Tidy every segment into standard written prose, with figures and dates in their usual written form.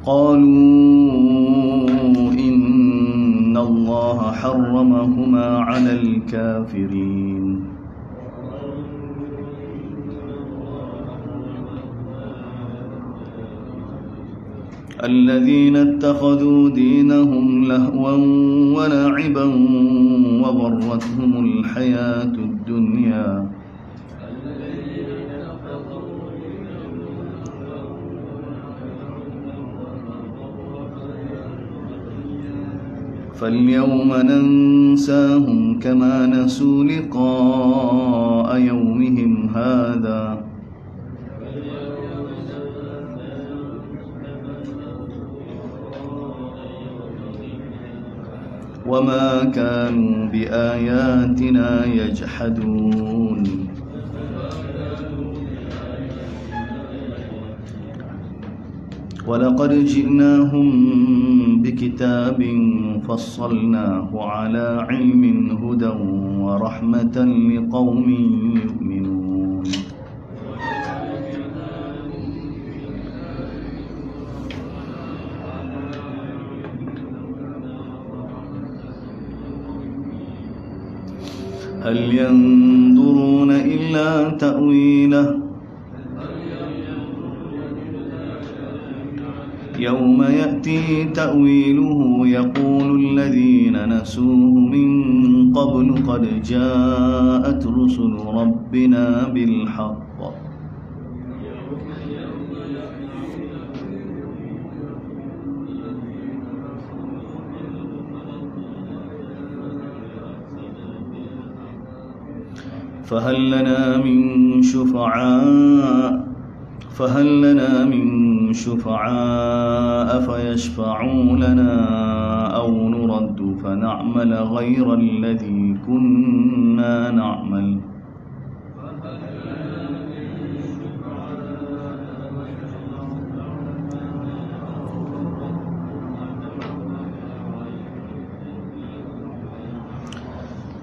قالوا إن الله حرمهما على الكافرين الذين اتخذوا دينهم لهوا ولعبا وغرتهم الحياة الدنيا فاليوم ننساهم كما نسوا لقاء يومهم هذا وما كانوا بآياتنا يجحدون ولقد جئناهم بكتاب فصلناه على علم هدى ورحمة لقوم يؤمنون هل ينظرون إلا تأويله يوم يأتي تأويله يقول الذين نسوه من قبل قد جاءت رسل ربنا بالحق فهل لنا من شفعاء فيشفعوا لنا أو نرد فنعمل غير الذي كنا نعمل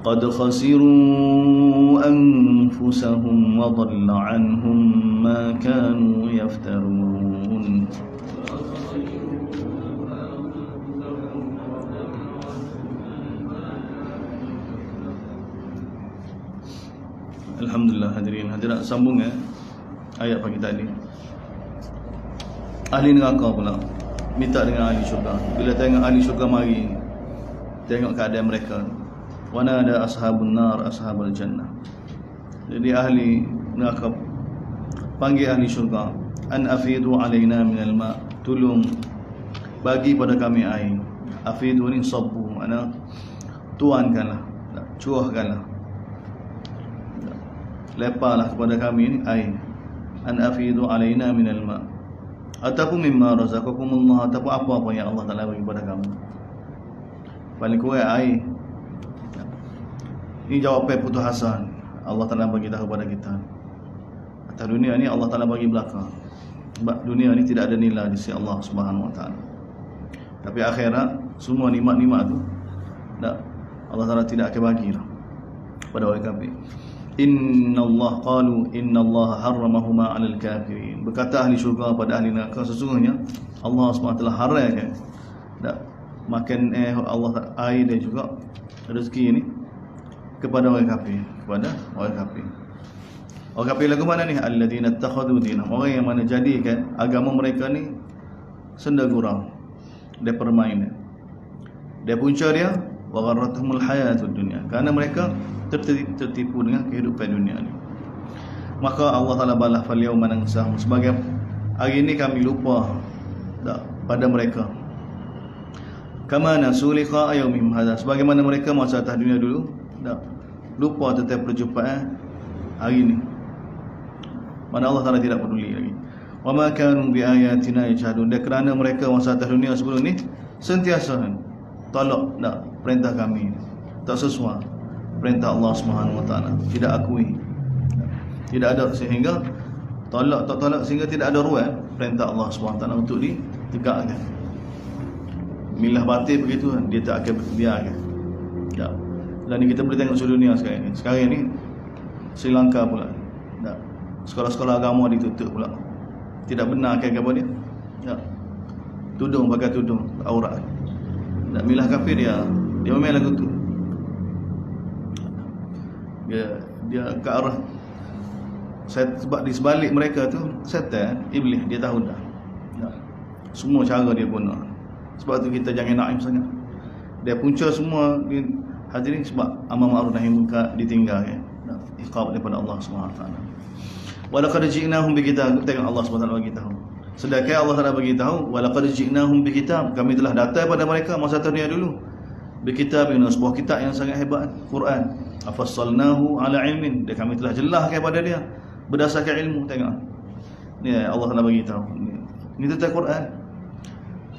قد خسروا أنفسهم وضل عنهم ما كانوا يفترون Alhamdulillah hadirin hadirat, sambung ayat pagi tadi. Ahli neraka pula minta dengan ahli syurga. Bila tengok ahli syurga mari, tengok keadaan mereka. Wana ada ashabun nar ashabul jannah. Jadi ahli neraka panggil ahli syurga, an afidu alaina minal ma, tolong bagi pada kami air. Afidu ni sabbu, makna tuankanlah, curahkanlah, lepaslah kepada kami ni air. An afidu alaina minal ma, ataupun mimma razaqakumullah, ataupun apa-apa yang Allah Taala bagi kepada kamu. Paling kurang air. Ini jawapan putus asa Allah Taala bagi tahu kepada kita. Atas dunia ni Allah Taala bagi belaka. Sebab dunia ni tidak ada nilai di sisi Allah Subhanahu Wa Taala. Tapi akhirat semua nikmat-nikmat tu tak, Allah Taala tidak akan bagilah pada orang kafir. Innallaha qalu innallaha harramahuma 'alal kafirin. Berkata ahli syurga pada ahli neraka, sesungguhnya Allah Subhanahu Wa Taala haramkan tak makan Allah air dan juga rezeki ni kepada orang kafir, kepada orang kafir. Orang kafir lagu mana ni? Alladzina ittakhadhu dinahum, orang yang mana jadikan agama mereka ni senda gurau, dia permainan. Dia punca dia wa gharratuhumul hayatud dunya, kerana mereka tertipu dengan kehidupan dunia ni. Maka Allah Taala balas fal yauma nansahum, sebagai hari ini kami lupa tak pada mereka. Kama nasu liqa yaumihim hadza, sebagaimana mereka masa atas dunia dulu tak lupa tentang perjumpaan hari ini. Mana Allah Taala tidak peduli lagi. Wa ma kanu bi ayatina yajhadun, dan kerana mereka masa atas dunia sebelum ni sentiasa tolak tak perintah kami, tak sesuai perintah Allah Subhanahu Wa Taala, tidak akui, tidak ada, sehingga tolak tak tolak, sehingga tidak ada ruang perintah Allah Subhanahu Wa Taala untuk ditegakkan. Milah batil begitu, dia tak akan biarkan. Tak. Dan kita boleh tengok seluruh dunia sekarang ni. Sekarang ni Sri Lanka pula tak, sekolah-sekolah agama ditutup pula. Tidak benar kan apa dia? Tak. tudung pakai tudung aurat. Tak milah kafir dia main lagu tu. Dia ke arah sebab di sebalik mereka tu setan, iblis, dia tahu dah. Semua cara dia guna. Sebab tu kita jangan naim sangat. Dia punca semua hadirin sebab amal ma'ruf nahi munkar ditinggal ya. Iqab daripada Allah SWT. Wa laqad ji'nahum bi kitab. Tengok Allah SWT bagi tahu. Sedangkan Allah Taala bagi tahu, wa laqad ji'nahum bi kitab. Kami telah datang pada mereka masa dunia dulu. Bi kitab, sebuah kitab yang sangat hebat, Quran. Afassalnahu ala ilmin. Dan kami telah jelaskan kepada dia berdasarkan ilmu. Tengok. Ni Allah Taala bagi tahu. Ini tentang Quran.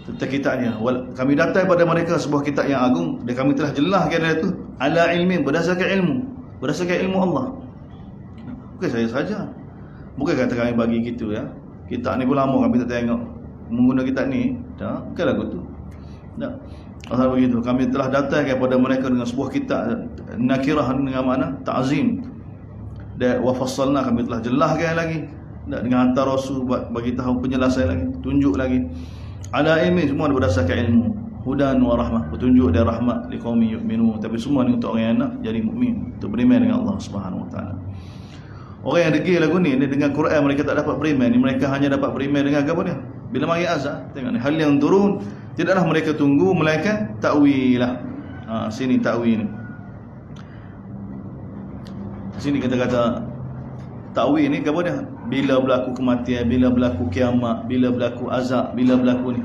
Tentang kitabnya. Kami datang pada mereka sebuah kitab yang agung dan kami telah jelaskan dia tu ala ilmin, berdasarkan ilmu. Berdasarkan ilmu Allah. Bukan saya saja. Bukan kata kami bagi gitu ya. Kitab ni pun lama kami tak tengok mengguna kitab ni. Tak, bukan lagu tu. Tak. Allah begitu. Kami telah datang kepada mereka dengan sebuah kitab nakirah dengan makna ta'zim. Dan wa fassalna, kami telah jelaskan lagi. Tak, dengan hantar rasul bagi tahu penjelasan lagi, tunjuk lagi. Ala ilmi, semua berdasarkan ilmu. Hudan wa rahmah, petunjuk dan rahmat liqaumin yu'minun. Tapi semua ni untuk orang yang nak jadi mukmin, untuk beriman dengan Allah Subhanahu wa taala. Orang yang degil lagu ni dengan Quran mereka tak dapat beriman, mereka hanya dapat beriman dengan apa dia? Bila mari azab, tengok ni hal yang turun, tidaklah mereka tunggu melainkan takwilah. Sini takwil ni. Sini kata-kata takwil ni apa dia? Bila berlaku kematian, bila berlaku kiamat, bila berlaku azab, bila berlaku ni.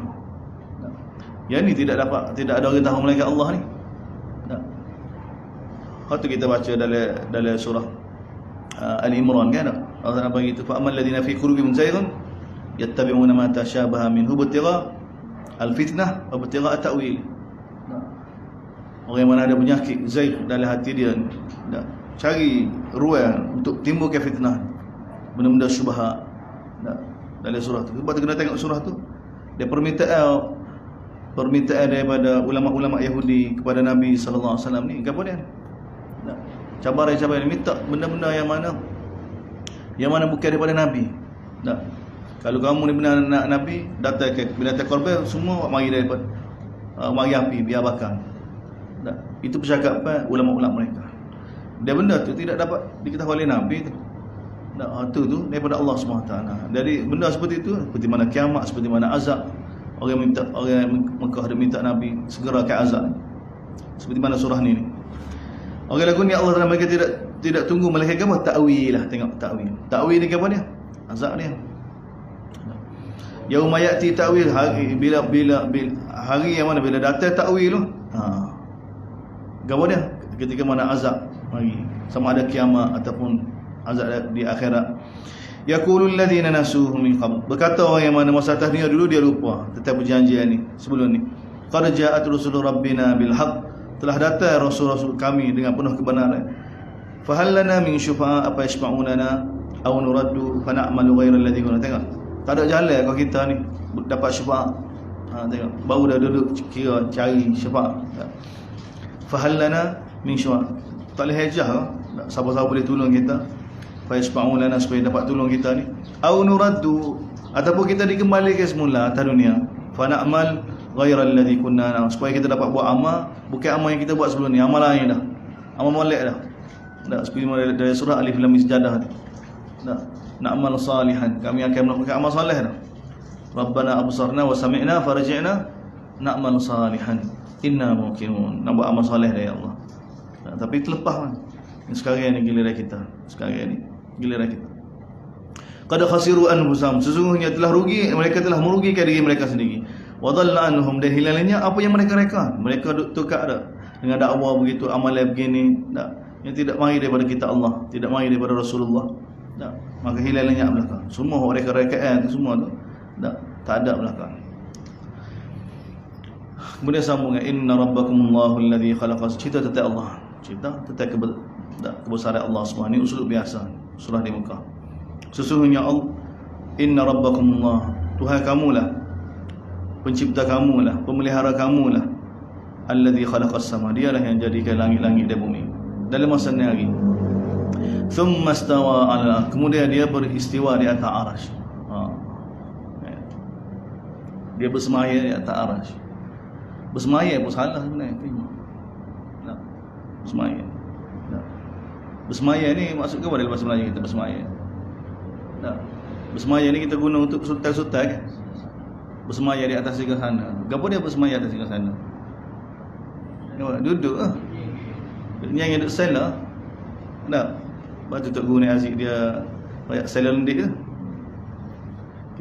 Yang ni tidak ada orang tahu melainkan Allah ni. Waktu kita baca dalam surah Al-Imran kan, Allah Taala bagi itu, fa amal ladina fi qulubihim zayghun yattabi'una ma tashabaha minhu ibtigha al-fitnah wa ibtigha at-ta'wil. Orang yang mana ada penyakit zaigh dalam hati dia, cari ruang untuk timbulkan fitnah, benda-benda syubhat. Dalam surah tu, sebab tu kena tengok surah tu, dia permintaan daripada ulama-ulama Yahudi kepada Nabi sallallahu alaihi wasallam ni, apa dia? Cabaran-cabaran minta benda-benda yang mana bukan daripada Nabi. Tak. Kalau kamu ni benar nak Nabi, datang ke binatang korban semua mari daripada mari api biar bakar. Tak. Itu percakapan ulama-ulama mereka. Dan benda tu tidak dapat diketahui oleh Nabi tu. Tak, tu daripada Allah SWT. Jadi benda seperti itu, seperti mana kiamat, seperti mana azab, orang Mekah dia minta Nabi segerakan azab. Seperti mana surah ni. Orang lagu ni Allah Taala mereka tidak tunggu melainkan apa? Ta'wil lah. Tengok ta'wil. Ta'wil ni apa dia? Azab dia. Yauma ya'ti ta'wil, bila hari yang mana bila datang ta'wil tu. Apa dia? Ketika mana azab mari. Sama ada kiamat ataupun azab di akhirat. Yaqulul ladzina nasuhu min qabl. Berkata orang yang mana masa atas dunia dulu dia lupa tentang perjanjian ni sebelum ni. Qad ja'at rusul rabbina bil haqq. Telah datang rasul-rasul kami dengan penuh kebenaran. Fa hal lana min syufa'a apa yashfa'unana aw nuraddu fa na'malu ghayra alladhi kunna. Tengok. Tak ada jalan kalau kita ni dapat syafaat. Tengok. Baru dah duduk kira cari syafaat. Fa hal lana min syufa'a. Tak boleh hejah lah. Siapa-siapa boleh tolong kita. Fa yashfa'unana supaya dapat tolong kita ni. Aw nuraddu, ataupun kita dikembalikan semula atas dunia. Fa na'mal ghairal ladzi kunna, supaya kita dapat buat amal bukan amal yang kita buat sebelum ni, amal lain dah, amal molek dah. Seperti dari surah Alif Lam Mim Sajadah tu. Na'mal salihan, kami akan melakukan amal soleh dah. Rabbana absarna wa sami'na farji'na na'mal salihan inna muqinun. Nak buat amal soleh dah ya Allah. Tapi terlepas kan. Sekarang ni giliran kita. Qad khasiru anfusahum, sesungguhnya telah rugi, mereka telah merugikan diri mereka sendiri. Wa dhalla anhum, dan hilalnya apa yang mereka reka. Mereka tukar dah dengan dakwah begitu, amalan begini, tak, yang tidak mari daripada kita Allah, tidak mari daripada Rasulullah, tak, maka hilalnya belakang. Semua mereka rekaan tu semua tu tak ada belakang. Kemudian sambungnya, inna rabbakumullahu alladhi khalaqa, cerita tentang Allah, cerita tentang kebesaran Allah Subhanahu. Ini usul biasa surah di Mekah. Sesungguhnya Allah, inna rabbakumullah, Tuhan kamulah, pencipta kamulah, pemelihara kamulah, alladzi khalaqas sama, dialah yang jadikan langit-langit dan bumi dalam masa hari. Thumma istawa 'ala, kemudian dia beristiwa di atas arasy. Dia bersemaya di atas arasy. Bersemaya pun salah sebenarnya. Tak. Bersemaya. Tak. Bersemaya ni maksud ke apa dalam bahasa Melayu kita bersemaya? Tak. Bersemaya ni kita guna untuk sultan-sultan kan? Bersemaya di atas singgasana. Gapo dia bersemaya atas singgasana? Duduk lah. Yang duduk sel lah. Tak. Lepas tu Tok Guru ni asyik dia kayak sel lendik ke?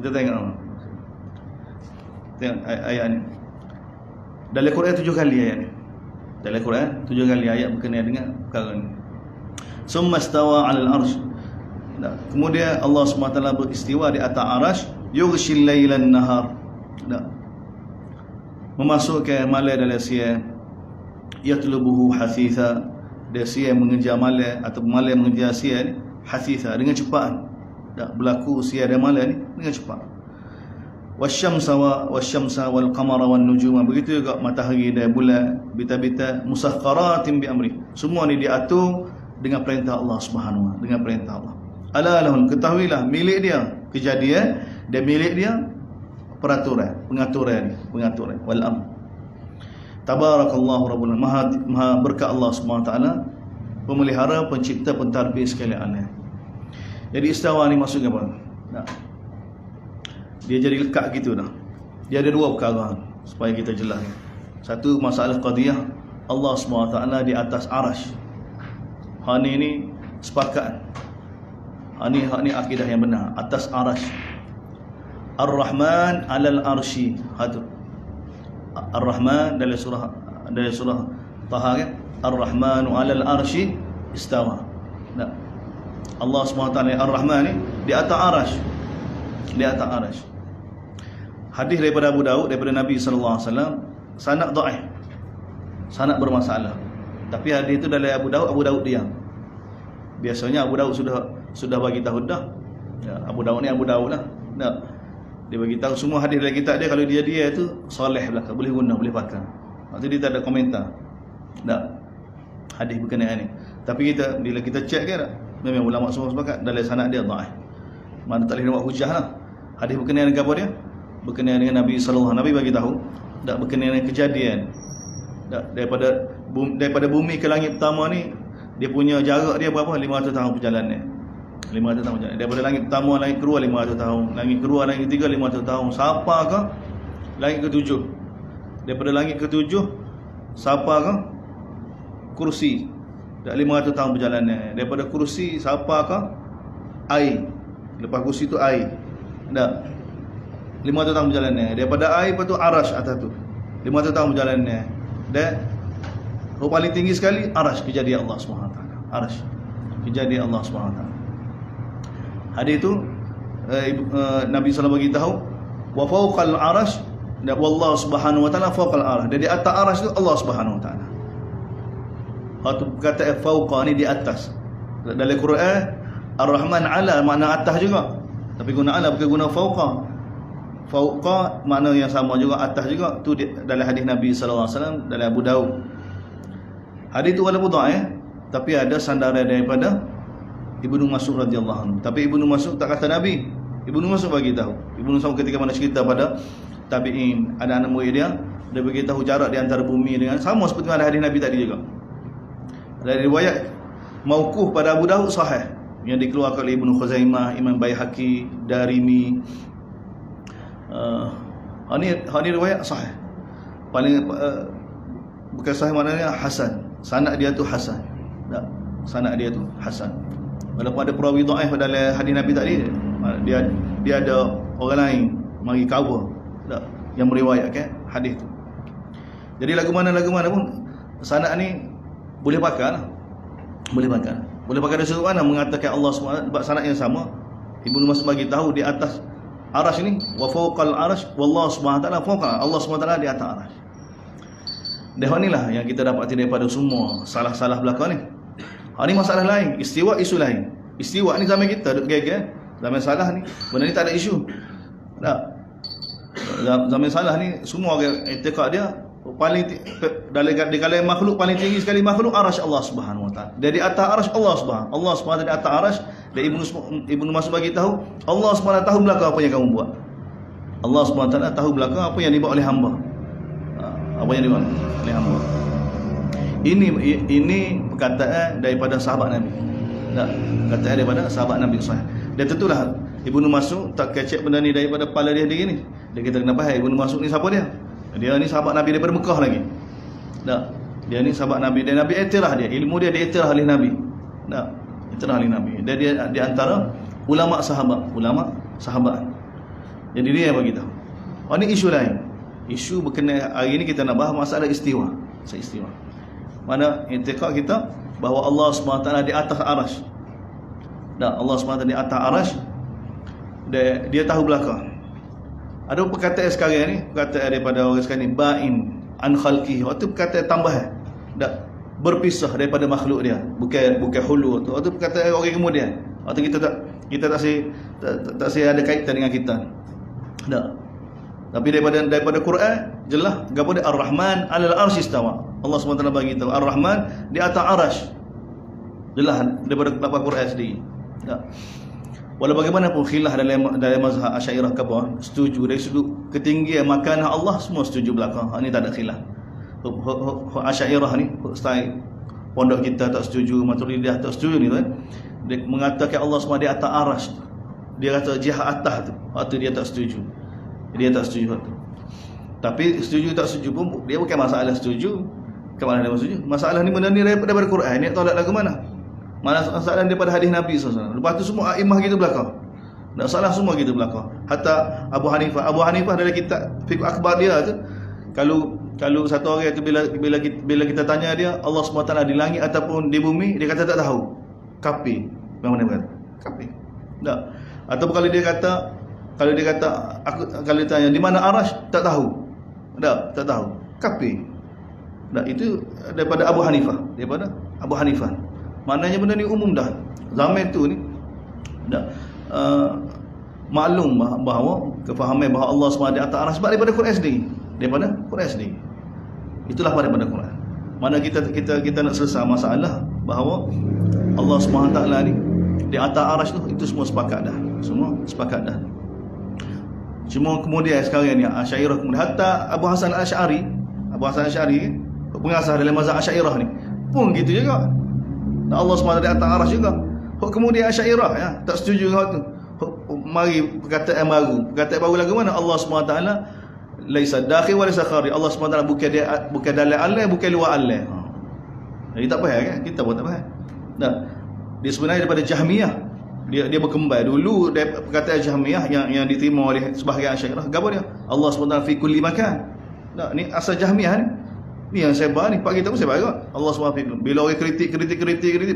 Kita tengok. Tengok ayat ni. Dalam Quran 7 kali ayat ni. Dalam Quran 7 kali ayat berkenaan dengan perkara ni. Summa stawa 'alal arsy. Kemudian Allah SWT beristiwa di atas arasy, yughshil lailan nahar. Memasukkan malam dalam siang, yatlubuhu hasitha. Dia siang mengejar malam atau malam mengejar siang ni hasitha, dengan cepat. Berlaku siang dan malam ni dengan cepat. Wasyamsa wal qamara wan nujuma. Begitu juga matahari dan bulan, bita-bita musakhkharatin bi amri. Semua ni diatur dengan perintah Allah Subhanahu wa taala, dengan perintah Allah. Ala lahum, ketahuilah milik dia kejadian dan milik dia peraturan, pengaturan wal amr. Tabarakallahu rabbul alamin. Maha berkat Allah Subhanahu wa taala, pemelihara, pencipta, pentadbir sekalian. Jadi istawa ni maksudnya apa? Nah, dia jadi lekat gitu dah. Dia ada dua perkara supaya kita jelas. Satu, masalah qadiyah, Allah SWT di atas arasy. Hak ni sepakat. Hak ni akidah yang benar, atas arasy. Ar-Rahman 'alal arsy. Hatu. Ar-Rahman dalam surah Taha kan? Ar-Rahmanu 'alal arsy istawa. Nah. Allah SWT Ar-Rahman ni di atas arasy. Di atas arasy. Hadis daripada Abu Daud, daripada Nabi sallallahu alaihi wasallam, sanad dhaif. Sanad bermasalah. Tapi hadis itu dari Abu Daud diam. Biasanya Abu Daud sudah bagi tahu dah. Ya, Abu Daud lah. Dah. Dia bagi tahu semua hadis dalam kitab dia, kalau dia itu soleh belaka, boleh guna, boleh pakai. Maksud dia tak ada komentar. Dah. Hadis berkenaan ni. Tapi bila kita cek kan, memang ulama semua sepakat dalam sanad dia dhaif. Mana tak boleh buat hujah lah. Hadis berkenaan dengan apa dia? Berkenaan dengan Nabi sallallahu alaihi wasallam. Nabi bagi tahu tak berkenaan dengan kejadian. Tak, daripada bumi ke langit pertama ni, dia punya jarak dia berapa? 500 tahun perjalanan. 500 tahun perjalanan. Daripada langit pertama langit kedua 500 tahun, langit kedua langit ketiga 500 tahun. Siapa ke langit ketujuh? Daripada langit ketujuh siapa ke kursi? Dak 500 tahun perjalanan. Daripada kursi siapa ke air? Lepas kursi tu air. Tak. 500 tahun perjalanan. Daripada air lepas tu arasy atas tu. 500 tahun perjalanan. Dan paling tinggi sekali arasy, kejadian Allah SWT. Arasy, kejadian Allah SWT. Hadis tu Nabi SAW bagi tahu, wa fawqal arasy, dan wallahu Subhanahu wa taala fawqal arasy. Dan di atas arasy tu Allah Subhanahu wa taala. Waktu kata fawqa ni di atas. Dalam Quran Ar-Rahman 'ala makna atas juga. Tapi guna 'ala bukan guna fawqa. Fawqa makna yang sama juga, atas juga. Tu dalam hadis Nabi sallallahu alaihi wasallam dalam Abu Daud. Hadis tu walaupun dhaif, tapi ada sandaran daripada Ibnu Mas'ud radhiyallahu anhu. Tapi Ibnu Mas'ud tak kata Nabi. Ibnu Mas'ud bagi tahu. Ibnu Mas'ud ketika mana cerita pada tabi'in, ada anak murid dia bagi tahu jarak di antara bumi dengan sama seperti ada hadis Nabi tadi juga. Dari riwayat mauquf pada Abu Daud sahih yang dikeluarkan oleh Ibnu Khuzaimah, Imam Baihaqi, Darimi. Ini riwayat sahih. Paling bukan sahih maknanya hasan. Sanad dia tu hasan. Tak, sanad dia tu hasan. Walaupun ada perawi dhaif dalam hadis Nabi tadi, dia ada orang lain mari cover tak, yang meriwayatkan hadis tu. Jadi lagu mana pun sanad ni boleh pakai lah. Boleh pakai dari sudut mana mengatakan Allah SWT sebab sanad yang sama. Ibnu Mas'ud bagi tahu di atas arasy ni, wa fawqal arasy wallahu subhanahu wa taala fawqa. Allah SWT di atas arasy. Dah inilah yang kita dapati daripada semua salah-salah belaka ni. Ini masalah lain, istiwa isu lain. Istiwa ni zaman kita duk geger, zaman salah ni benda ni tak ada isu. Tak. Zaman salah ni semua orang i'tiqad dia paling dalam di kalangan makhluk paling tinggi sekali makhluk arasy Allah Subhanahu wa taala. Dari atas arasy Allah Subhanahu di atas arasy. Dan Ibnu Mas'ud bagi tahu Allah SWT tahu belaka apa yang kamu buat. Allah SWT tahu belaka apa yang dibuat oleh hamba. Apa yang dibuat oleh hamba. Ini perkataan daripada sahabat Nabi. Tak, perkataan daripada sahabat Nabi sahih. Dan tentulah Ibnu Mas'ud tak kecek benda ni daripada kepala dia sendiri ni. Dia kata kenapa Ibnu Mas'ud ni siapa dia? Dia ni sahabat Nabi daripada Mekah lagi. Tak, dia ni sahabat Nabi dan Nabi iktiraf dia, ilmu dia diiktiraf oleh Nabi. Tak, iktiraf oleh Nabi. Dan dia di antara ulama sahabat. Jadi dia yang bagi tahu. Ini isu lain. Isu berkenaan hari ni kita nak bahas masalah istiwa. Istiwa. Mana i'tiqad kita bahawa Allah SWT di atas arasy. Dan Allah SWT di atas arasy. Dia tahu belakang. Ada perkataan sekarang ni, perkataan daripada orang sekarang ni, ba'in an khalqihi. Itu perkataan tambahan. Tak berpisah daripada makhluk dia. Bukan hulu tu. Itu perkataan orang kemudian. Atau kita tak ada kaitan dengan kita. Tak. Tapi daripada Quran jelas gapo dia Ar-Rahman 'alal arsy istawa. Allah SWT bagi tahu Ar-Rahman di atas arasy. Jelas daripada Quran sendiri. Tak. Walau bagaimanapun khilaf dalam mazhab Asy'ariyah ke bawah, setuju dari sudut ketinggian makanah Allah semua setuju belakang. Ini tak ada khilaf. Asy'ariyah ni style pondok kita tak setuju, Maturidiyah tak setuju ni kan. Dia mengatakan Allah SWT di atas arasy. Dia kata jihad atas tu. Waktu dia tak setuju. Dia tak setuju tu. Tapi setuju tak setuju pun dia bukan masalah setuju. Ke mana dia setuju? Masalah ni benda ni daripada Quran. Ni tolak lagu mana? Masalah daripada hadis Nabi SAW. Lepas tu semua aimah kita belakang. Tak salah semua kita belakang. Hatta Abu Hanifah dalam kitab Fiqh Akbar dia tu, kalau satu orang tu bila kita tanya dia Allah SWT di langit ataupun di bumi, dia kata tak tahu. Kafir. Memang dia kata kafir. Tak. Ataupun kalau dia kata kalau ditanya di mana arasy, tak tahu. Tak tahu. Kafir. Tak, itu daripada Abu Hanifah. Maknanya benda ni umum dah. Zaman tu ni dah maklum bahawa kefahaman bahawa Allah SWT di atas arasy sebab daripada Quran sendiri. Itulah daripada Quran. Mana kita nak selesai masalah bahawa Allah SWT ni di atas arasy tu, itu semua sepakat dah. Cuma kemudian sekarang ni Asy'ariyah, kemudian hatta Abu Hasan Al-Asy'ari pengasas dalam mazhab Asy'ariyah ni pun gitu juga. Allah SWT di atas arasy juga. Kemudian Asy'ariyah ya tak setuju dengan tu. Mari perkataan baru lagu mana? Allah SWT laisa dakhil wa laisa kharij. Allah SWT bukan dalam Allah, bukan luar Allah. Jadi tak faham kan? Kita pun tak faham. Dah. Dia sebenarnya daripada Jahmiyah. Dia berkembang dulu dari perkataan Jahmiyah yang diterima oleh sebahagian Asy'ariyah. Gapo dia? Allah SWT fi kulli makan. Nah, ni asal Jahmiyah ni. Ni yang saya bahas ni, pak kita pun saya bahas. Allah SWT bila orang kritik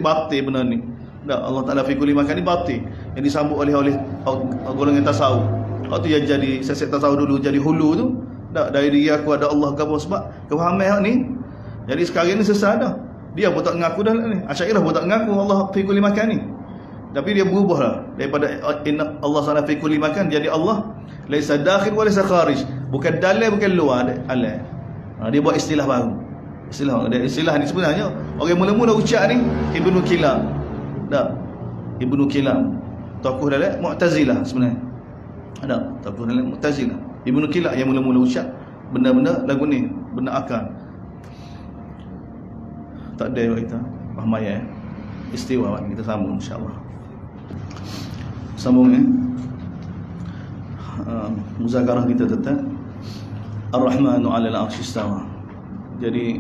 batil benda ni. Dah, Allah Taala fi kulli makan ni batil. Yang disambut oleh golongan tasawuf. Waktu yang jadi sesat tasawuf dulu jadi hulu tu. Dah, dari diri aku ada Allah gapo sebab kefahaman ni. Jadi sekarang ni sesat dah. Dia pun tak mengaku dah ni. Asy'ariyah pun tak mengaku Allah fi kulli makan ni. Tapi dia berubah lah daripada inna Allah SWT fi kulli makan jadi Allah laisa dakhil wa laisa kharij. Bukan dalam bukan luar Allah. Dia buat istilah baru. Istilah ni sebenarnya orang mula-mula ucap ni Ibnu Kilab. Ibnu Kilab tokoh dalam Mu'tazilah sebenarnya. Tokoh dalam Mu'tazilah. Ibnu Kilab yang mula-mula ucap benda-benda lagu ni, benda akal. Tak ada kita faham ya. Istiwa kita sambung insya-Allah. Sambung muzakarah kita tentang Ar-Rahmanu 'alal 'arsy istawa. Jadi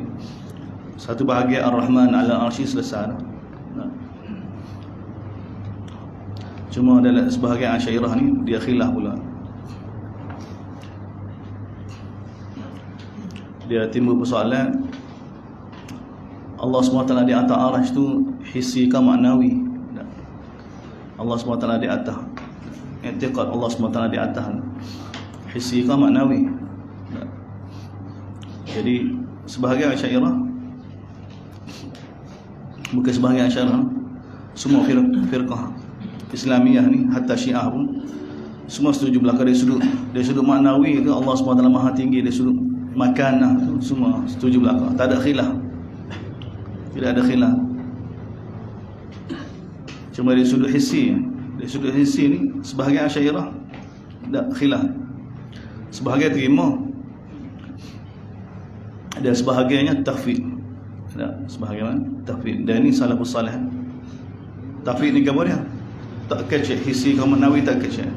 satu bahagian Ar-Rahman 'alal 'arsy selesai. Cuma dalam sebahagian Asy'ariyah ni dia khilaf pula. Dia timbul persoalan Allah SWT di atas arasy tu hissi ke maknawi. Allah SWT di atas, i'tiqad Allah SWT di atas hissi ke maknawi. Jadi sebahagian Asy'ariyah, bukan sebahagian Asy'ariyah, semua firqah Islamiyah ni hatta Syiah pun semua setuju belaka dari sudut maknawi tu Allah SWT Maha tinggi, dari sudut makanah tu semua setuju belaka. Tak ada khilaf. Tidak ada khilaf. Cuma dari sudut hissi ni sebahagian Asy'ariyah tak khilaf. Sebahagian terima, dan sebahagiannya takhfif. Sebahagian takhfif. Dan ini salafus salih. Takhfif ni apa dia? Tak kecek, hissi kaum Nawawi tak kecek.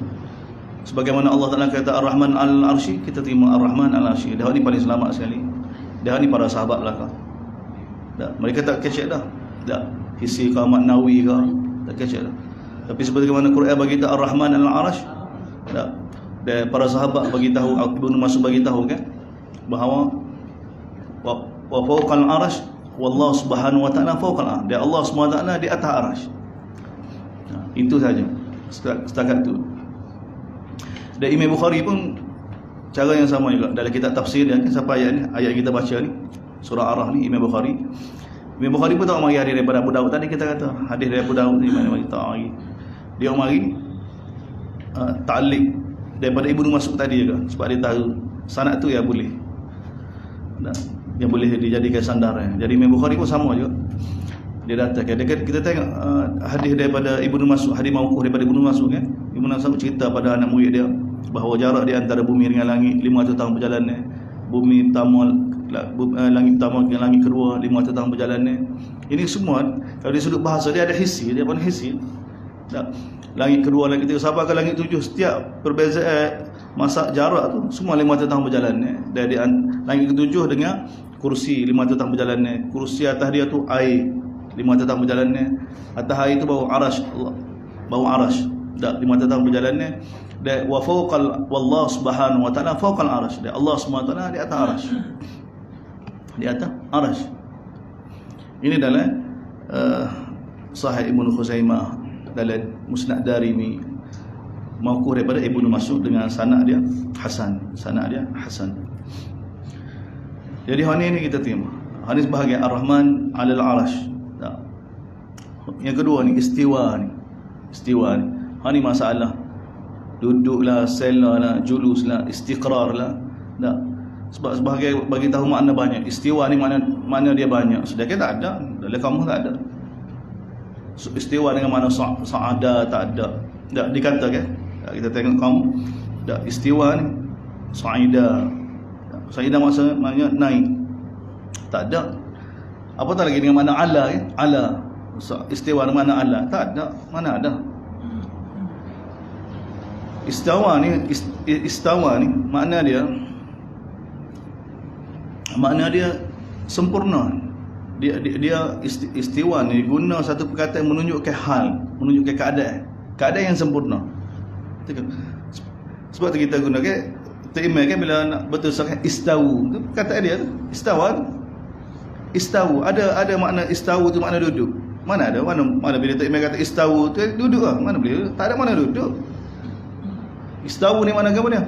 Sebagaimana Allah Taala kata Ar-Rahman al-Arsy, kita terima Ar-Rahman al-Arsy. Dah ni paling selamat sekali. Dah ni para sahabat belakang. Dah, mereka tak kecek dah. Dah, hissi kaum Nawawi ke, tak kecek dah. Tapi sebagaimana Quran bagi tahu Ar-Rahman al-Arsy, dah. Dan para sahabat bagi tahu, Ibnu Mas'ud bagi tahu kan, bahawa wa fawqal arsy wallahu subhanahu wa ta'ala fawqal arsy. Dan Allah Subhanahu wa ta'ala di atas arsy. Itu saja. Setakat itu. Dan Imam Bukhari pun cara yang sama juga dalam kitab tafsir dia kan, sampai ayat ni, ayat kita baca ni surah Ar-Rah ni, Imam Bukhari pun tak mari hadis daripada Abu Daud. Tadi kita kata hadis dari Abu Daud ni mana kita mari. Dia mari ta'liq daripada Ibnu Mas'ud tadi juga, sebab dia tahu sanad tu ya boleh. Dia boleh dijadikan sandaran. Jadi Imam Bukhari pun sama juga. Dia datang kita tengok hadis daripada Ibnu Mas'ud, hadis mauquf daripada Ibnu Mas'ud kan. Ibnu Mas'ud cerita pada anak murid dia bahawa jarak di antara bumi dengan langit 500 tahun perjalanan. Bumi pertama, langit pertama dengan langit kedua 500 tahun perjalanan. Ini semua kalau di sudut bahasa dia ada hissi, dia pun hissi. Langit kedua, langit ketiga sampai ke langit tujuh, setiap perbezaan masa jarak tu semua 500 tahun perjalanan. Dari langit ketujuh dengan kursi 500 tahun perjalanan. Kursi atas dia tu air 500 tahun perjalanan. Atas air tu bau arash Allah, bau arash. Dah 500 tahun perjalanan. Dan wa fawqal wallahu subhanahu wa ta'ala fawqal arash. Dan Allah Subhanahu wa ta'ala di atas arash. Di atas arash. Ini dalam Sahih Ibnu Khuzaimah, dalam Musnad Darimi, mauquf daripada Ibnu Mas'ud dengan sanad dia hasan. Sanad dia hasan. Jadi hadis ini kita terima. Hadis bahagian Ar-Rahman 'alal 'arsy. Yang kedua ni istiwa ni. Istiwa ni. Ini masalah. Duduklah, selalah, juluslah, istiqrarlah. Tak. Sebab sebahagian bagi tahu makna banyak. Istiwa ni makna dia banyak. Sedangkan tak ada. Dalam kamus tak ada. Istiwa dengan makna sa'ada tak ada. Tak dikatakan. Kita tengok kamu. Tak, istiwa ni sa'ida. Sa'ida maksudnya naik. Tak ada. Apa tak lagi dengan makna ala kan? Ala. Istiwa dengan makna ala. Tak ada. Mana ada? Istawa ni makna dia sempurna. Dia istiwa ni guna satu perkataan menunjukkan hal, menunjukkan keadaan yang sempurna. Sebab tu kita guna kan terima kan bila nak betul sangat istawu. Tu perkataan dia tu, istawu. Ada makna istawu tu makna duduk. Mana ada? Mana bila terima kata istawu tu duduk ah. Mana boleh? Tak ada makna duduk. Istawu ni mana apa dia?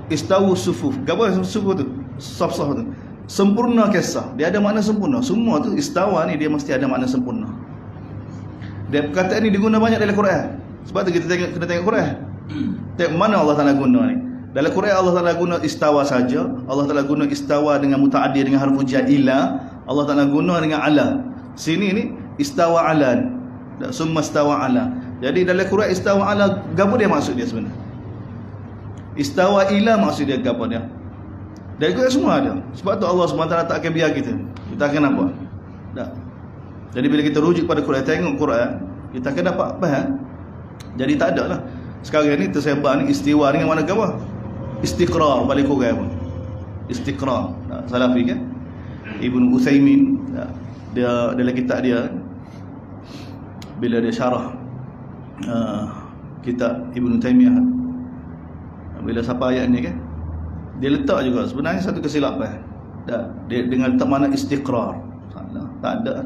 Istawu sufuf. Apa sufuf tu? Saf-saf tu. Sempurna kisah. Dia ada makna sempurna. Semua tu istawa ni dia mesti ada makna sempurna. Dan perkataan ni diguna banyak dalam Quran. Sebab tu kita kena tengok Quran. Tengok mana Allah Taala guna ni. Dalam Quran Allah Taala guna istawa saja. Allah Taala guna istawa dengan mutaaddi dengan harfu jar ila. Allah Taala guna dengan ala. Sini ni istawa ala. Summa istawa ala. Jadi dalam Quran istawa ala, apa dia maksud dia sebenarnya? Istawa ila maksud dia apa dia? Dan Quran semua ada. Sebab tu Allah SWT tak akan biar kita akan nampak. Tak. Jadi bila kita rujuk pada Quran, tengok Quran, kita akan dapat faham. Jadi tak ada lah. Sekarang ni tersebar ni istiwa dengan mana apa? Istiqrar balik Quran pun. Istiqrar. Salafi kan? Ibnu Utsaimin dia dalam kitab dia bila dia syarah kitab Ibnu Taimiyah, bila sampai ayat ni kan, dia letak juga sebenarnya satu kesilapan. Dia dengan letak makna istiqrar. Tak ada.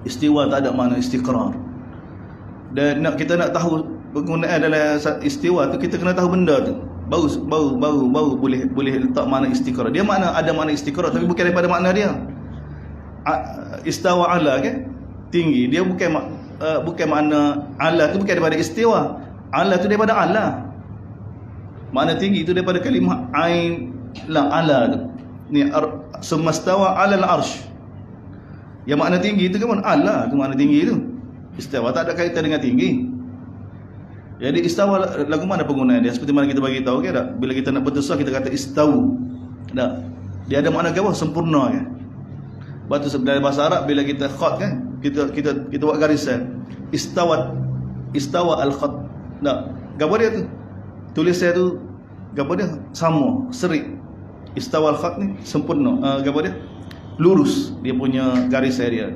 Istiwa tak ada makna istiqrar. Dan kita nak tahu penggunaan dalam istiwa tu, kita kena tahu benda tu. Baru boleh letak makna istiqrar. Dia ada makna istiqrar tapi bukan daripada makna dia. Istawa ala kan? Tinggi. Dia bukan makna ala tu bukan daripada istiwa. Ala tu daripada ala. Makna tinggi itu daripada kalimah ain la ala tu. Ni sumastawa ala al-arsh. Yang makna tinggi itu kan ala tu makna tinggi tu. Istiwa tak ada kaitan dengan tinggi. Jadi istawa lagu mana penggunaan dia? Seperti mana kita bagi tahu ke tak? Bila kita nak berdosa kita kata istau. Tak. Dia ada makna apa? Sempurna kan. Batu dalam bahasa Arab bila kita khat kan, kita buat garisan. Istawa al-khat. Tak. Gapo dia tu? Tulisan tu gapo dia? Sama, seri. Istawa al-khat ni sempurna. Gapo dia? Lurus dia punya garisan dia.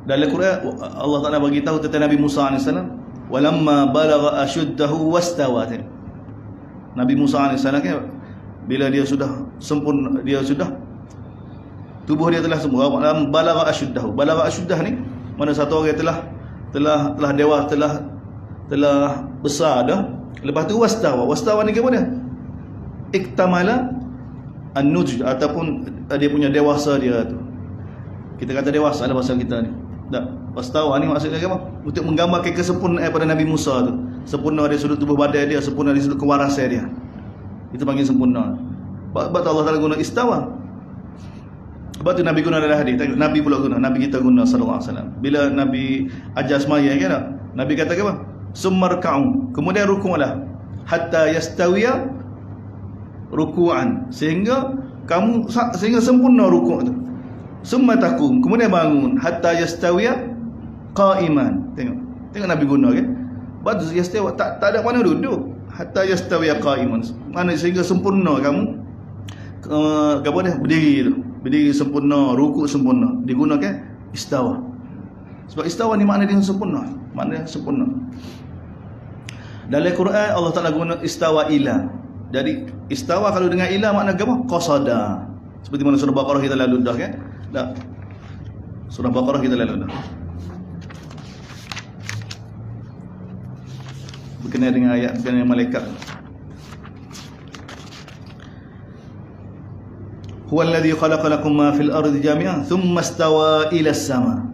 Dalam Al-Quran Allah Taala bagi tahu tentang Nabi Musa AS, walamma balagha ashuddahu wastawa. Nabi Musa AS kan bila dia sudah sempurna, dia sudah tubuh dia telah sempurna, balagha ashuddahu. Balagha ashuddah ni mana satu orang telah dewasa, telah besar dah. Lepas tu wastawa. Wastawa ni apa dia? Iktamala an-nudj ataupun dia punya dewasa dia tu. Kita kata dewasa dalam bahasa kita ni. Tak, wastawa ni maksudnya apa? Untuk menggambarkan kesempurnaan pada Nabi Musa tu. Sempurna dari sudut tubuh badan dia, sempurna dari sudut kewarasan dia. Itu panggil sempurna. Sebab Allah Taala guna istawa. Sebab tu Nabi guna dalam hadis. Nabi pula guna, Nabi kita guna sallallahu alaihi wasallam. Bila Nabi ajar sembahyang kan tak? Nabi kata apa? Summarka'u. Kemudian rukuklah hatta yastawiya ruku'an. Sehingga sempurna rukuk tu. Summa taqum, kemudian bangun hatta yastawiya qa'iman. Tengok Nabi guna kan. Batu yastawi tak ada mana duduk. Hatta yastawiya qa'iman. Mana sehingga sempurna kamu apa dia berdiri tu. Berdiri sempurna, rukuk sempurna. Digunakan istawa. Sebab istawa ni makna dia sempurna. Makna sempurna. Dalam Quran Allah Taala guna istawa ila. Jadi istawa kalau dengan ila makna apa? Qasada. Seperti mana surah Baqarah kita lalu dah kan? Tak. Surah Baqarah kita lalu dah. Berkenaan dengan ayat berkenaan malaikat. Huwallazi khalaqa lakum ma fil ardi jami'an thumma istawa ila as-sama.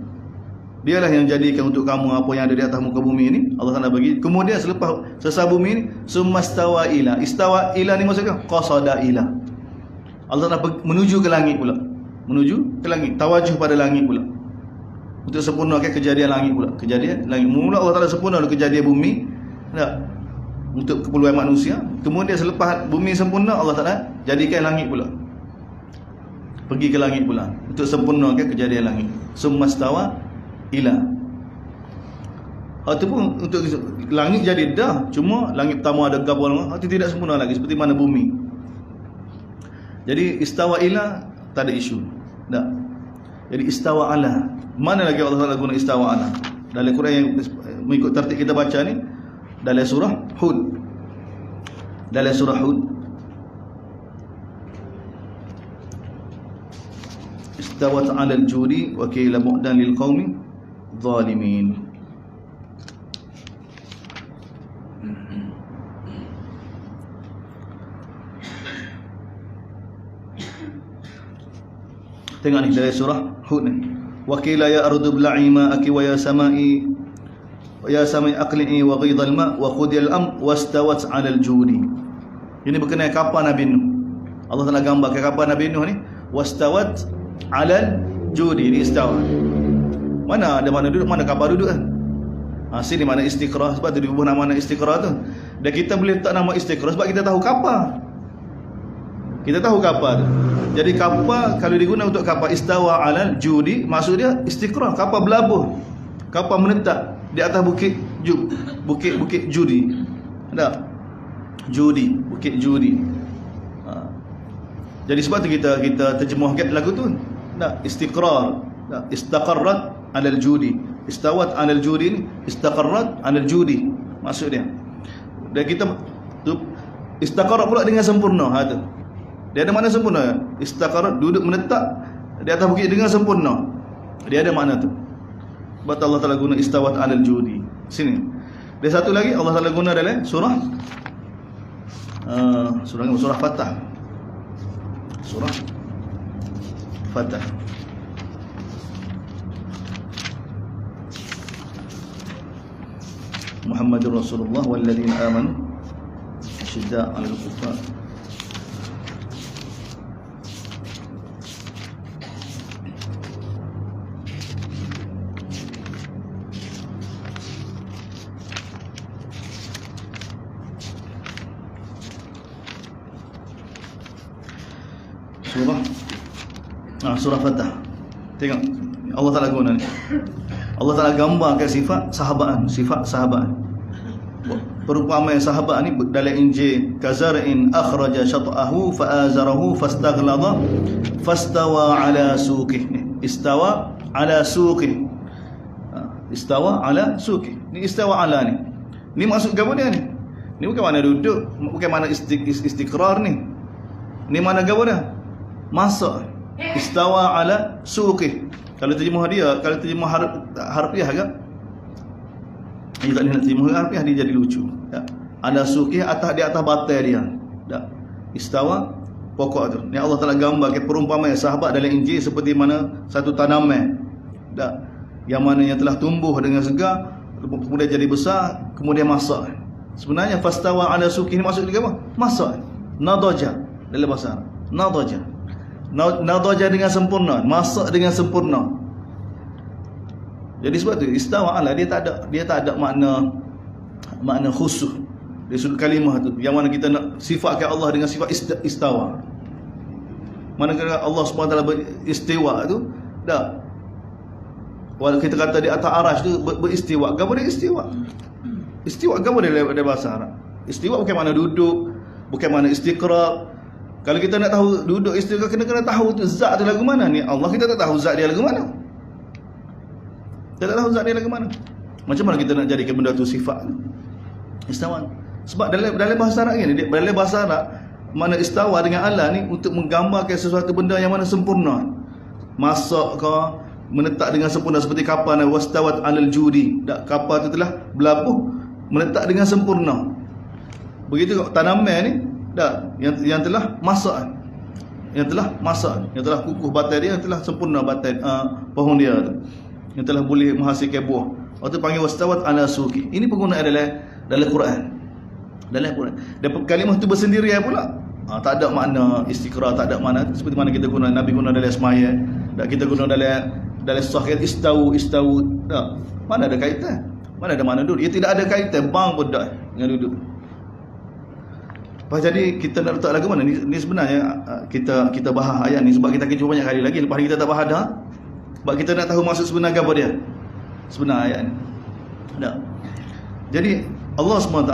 Dialah yang jadikan untuk kamu apa yang ada di atas muka bumi ini. Allah Taala bagi. Kemudian selepas selesai bumi ini, summa istawa ila. Istawa ila ni maksudnya qasada ila. Allah Taala menuju ke langit pula. Menuju ke langit, tawajuh pada langit pula. Untuk sempurnakan kejadian langit pula. Kejadian langit. Mula Allah Taala sempurna kejadian bumi. Tak. Untuk keperluan manusia. Kemudian selepas bumi sempurna, Allah Taala jadikan langit pula. Pergi ke langit pula untuk sempurnakan kejadian langit. Summastawa ila. Itu pun untuk langit jadi dah. Cuma langit pertama ada gabung, itu tidak sempurna lagi seperti mana bumi. Jadi istawa ila tak ada isu. Tak. Jadi istawa ala. Mana lagi Allah Taala guna istawa ala? Dalam Quran yang mengikut tertib kita baca ni dalam surah Hud. Dalam surah Hud istawat 'alal judi wa qila bu'dan lil qaumi zalimin. Tengok ni dari surah Hud ni. Wa qila ya ardu bla'i ma'aki wa ya sama'i aqli'i wa ghidhal ma' wa qudiyal am wastawat 'alal judi. Ini berkenaan kapal Nabi Nuh. Allah Taala gambar kapal Nabi Nuh ni wastawat 'alal judi, ni istawa. Mana ada mana duduk, mana kapal duduk kan? Sini mana istiqrar, sebab tu diubah nama istiqrar tu. Dan kita boleh letak nama istiqrar sebab kita tahu kapal. Kita tahu kapal tu. Jadi kapal kalau digunakan untuk kapal istawa 'alal judi, maksud dia istiqrar, kapal berlabuh. Kapal menetap di atas bukit judi. Ada judi, bukit judi. Jadi sebab tu kita terjemahkan lagu tu. Tak, istiqrar, tak, istaqarrat 'alal judi. Istawat 'alal judi ni istaqarrat 'alal judi. Maksud dia. Dan kita tu istaqarrat pula dengan sempurna. Tu. Dia ada makna sempurna. Istaqarrat duduk menetap di atas bukit dengan sempurna. Dia ada makna tu. Sebab Allah Taala guna istawat 'alal judi. Sini. Dan satu lagi Allah Taala guna dalam surah Fatah. Surah Fatah. Muhammadur Rasulullah walladzina amanu asyidda 'alal kuffar. surah Fatah. Tengok Allah Taala guna ni. Allah Taala gambarkan sifat sahabaan. Perumpamaan sahabat ni dalam Injil, kazar'in akhraja syat'ahu fa'azarahu fastaghlada fastawa ala suqih. Istawa ala suqih. Istawa ala suqih. Ni istawa ala ni. Ni maksud gapo dia ni? Ni bukan mana duduk, bukan mana istiqrar ni. Ni mana gapo dia? Masak. Istawa ala suqih. Kalau terjemah dia, kalau terjemah harfiah agak dia tak nak terjemah harfiah, dia jadi lucu. Ya. Ada suqih di atas batai dia. Tak. Istawa pokok tu. Ni Allah Taala gambar ke perumpamaan sahabat dalam Injil seperti mana satu tanaman. Tak. Yang mana yang telah tumbuh dengan segar, kemudian jadi besar, kemudian masak. Sebenarnya fastawa ala suqih ni maksud dia apa? Masak. Nadaja dalam bahasa Arab. Nadaja. Nadaja dengan sempurna, masak dengan sempurna. Jadi sebab tu istawa ala dia tak ada makna khusus di sudut kalimah tu, yang mana kita nak sifatkan Allah dengan sifat istawa. Manakala Allah SWT beristiwa tu dah, walau kita kata di atas arash tu beristiwa, gapo dia istiwa? Istiwa gapo dia dalam bahasa Arab? Istiwa bukan mana duduk, bukan mana istiqrar. Kalau kita nak tahu duduk istiqrar, kena tahu tu zat dia lagu mana. Ni Allah kita tak tahu zat dia lagu mana. Kita tak tahu zat dia lagu mana. Macam mana kita nak jadikan benda tu sifat istawa? Sebab dalam bahasa Arab ni, dalam bahasa Arab, mana istawa dengan ala ni untuk menggambarkan sesuatu benda yang mana sempurna. Masak ke, menetap dengan sempurna, seperti kapal ni wastawat alal judi. Kapal tu telah berlabuh menetap dengan sempurna. Begitu tanaman ni yang telah masak, yang telah kukuh batai dia, yang telah sempurna batai pohon dia tu, yang telah boleh menghasilkan buah. Waktu panggil wastawat ala suqi. Ini penggunaan dalam Quran. Dalam Quran. Dan kalimah tu bersendirian pula. Tak ada makna istiqrar, tak ada makna seperti mana kita guna, Nabi guna dalam semaya, dan kita guna dalam sahih istawu. Mana ada kaitan? Mana ada makna duduk? Ia tidak ada kaitan bang pun dah dengan duduk. Jadi kita nak letak lagu mana ni sebenarnya kita bahas ayat ni sebab kita akan cuba banyak kali lagi, lepas ni kita tak bahas dah. Sebab kita nak tahu maksud sebenar apa dia. Sebenar ayat ni. Jadi Allah SWT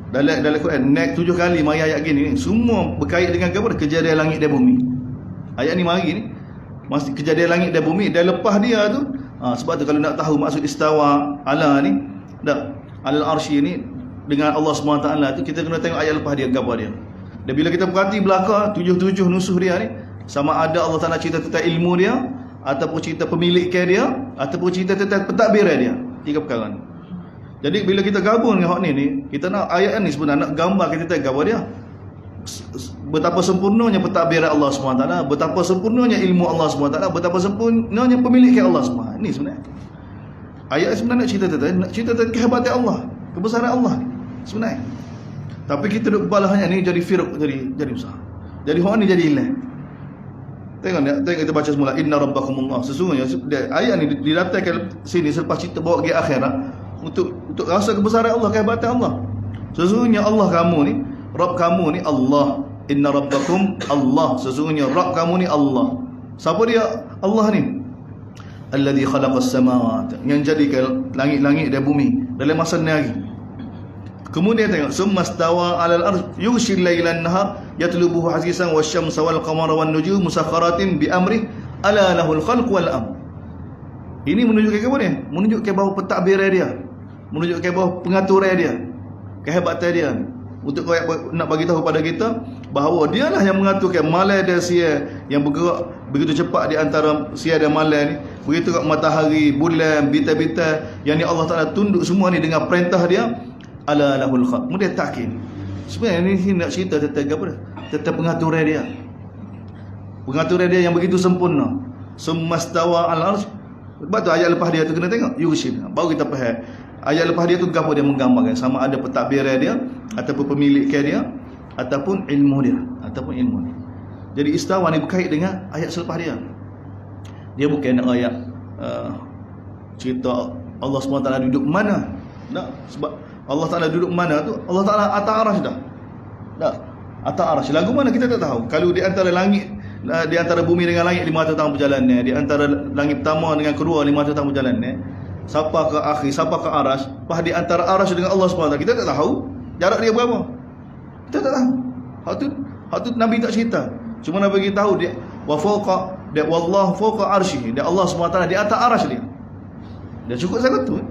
dalam Quran naik 7 kali mari ayat gini, semua berkait dengan apa? Kejadian langit dan bumi. Ayat ni mari ni masih kejadian langit dan bumi, dan lepas dia tu sebab tu kalau nak tahu maksud istawa ala ni alal arsy ni dengan Allah SWT tu, kita kena tengok ayat lepas dia apa dia. Dan bila kita perhati belakang 7 nusuh dia ni, sama ada Allah Taala cerita tentang ilmu dia, ataupun cerita pemilikan dia, ataupun cerita tentang pentadbiran dia. 3 perkara ni. Jadi bila kita gabung dengan hak ni, kita nak ayat ni sebenarnya nak gambar kita tengok apa dia. Betapa sempurnanya pentadbiran Allah SWT, betapa sempurnanya ilmu Allah SWT, betapa sempurnanya pemilikan Allah SWT. Ini sebenarnya. Ayat sebenarnya nak cerita tentang kehebatan Allah, kebesaran Allah sebenarnya. Tapi kita duk balahnya ni jadi firq, jadi besar. Jadi hak ni jadi hilang. Tengok kita baca semula, inna rabbakumullah. Sesungguhnya ayat ni didatangkan sini selepas cerita bawa ke akhirat untuk rasa kebesaran Allah, kehebatan Allah. Sesungguhnya Allah kamu ni, Rabb kamu ni Allah. Inna rabbakum Allah. Sesungguhnya Rabb kamu ni Allah. Siapa dia Allah ni? Alladhi khalaqas samawati, yang jadikan langit-langit dan bumi dalam masa ni hari. Kemudian tengok, summa stawa 'alal arsh yughshil lailan nahar yatlubuhu hasisan wasyamsa wal qamara wan nujum musakhkharatin bi amri ala lahul khalq wal amr. Ini menunjukkan apa ni? Menunjukkan bahawa pentadbiran dia, menunjukkan bahawa pengaturan dia, kehebatan dia. Untuk nak bagi tahu pada kita bahawa dialah yang mengaturkan malam dan siang yang bergerak begitu cepat di antara siang dan malam ni. Begitu kat matahari, bulan, bintang-bintang, yang ni Allah Taala tunduk semua ni dengan perintah dia. Ala lahul khalq. Kemudian takin. Sebenarnya ni nak cerita tentang apa? Tentang pengaturan dia. Pengaturan dia yang begitu sempurna. Summastawa al-arsh. Sebab tu ayat lepas dia tu kena tengok yushid. Baru kita faham. Ayat lepas dia tu apa dia menggambarkan, sama ada pentadbiran dia, ataupun pemilikan dia, ataupun ilmu dia, Jadi istawa ni berkait dengan ayat selepas dia. Dia bukan nak ayat cerita Allah SWT duduk mana. Sebab Allah Ta'ala duduk mana tu, Allah Ta'ala atas arash dah. Atas arash. Lagu mana kita tak tahu. Kalau di antara langit Di antara bumi dengan langit 500 tahun perjalanannya. Di antara langit pertama dengan kedua 500 tahun perjalanannya. Siapa ke akhir, siapa ke aras. Pas di antara aras dengan Allah SWT, kita tak tahu jarak dia berapa. Kita tak tahu. Hak tu Nabi tak cerita. Cuma Nabi bagi tahu dia wa fawqa, dia wallahu fawqa arsy. Dia Allah SWT di atas aras dia. Dia cukup sangat tu.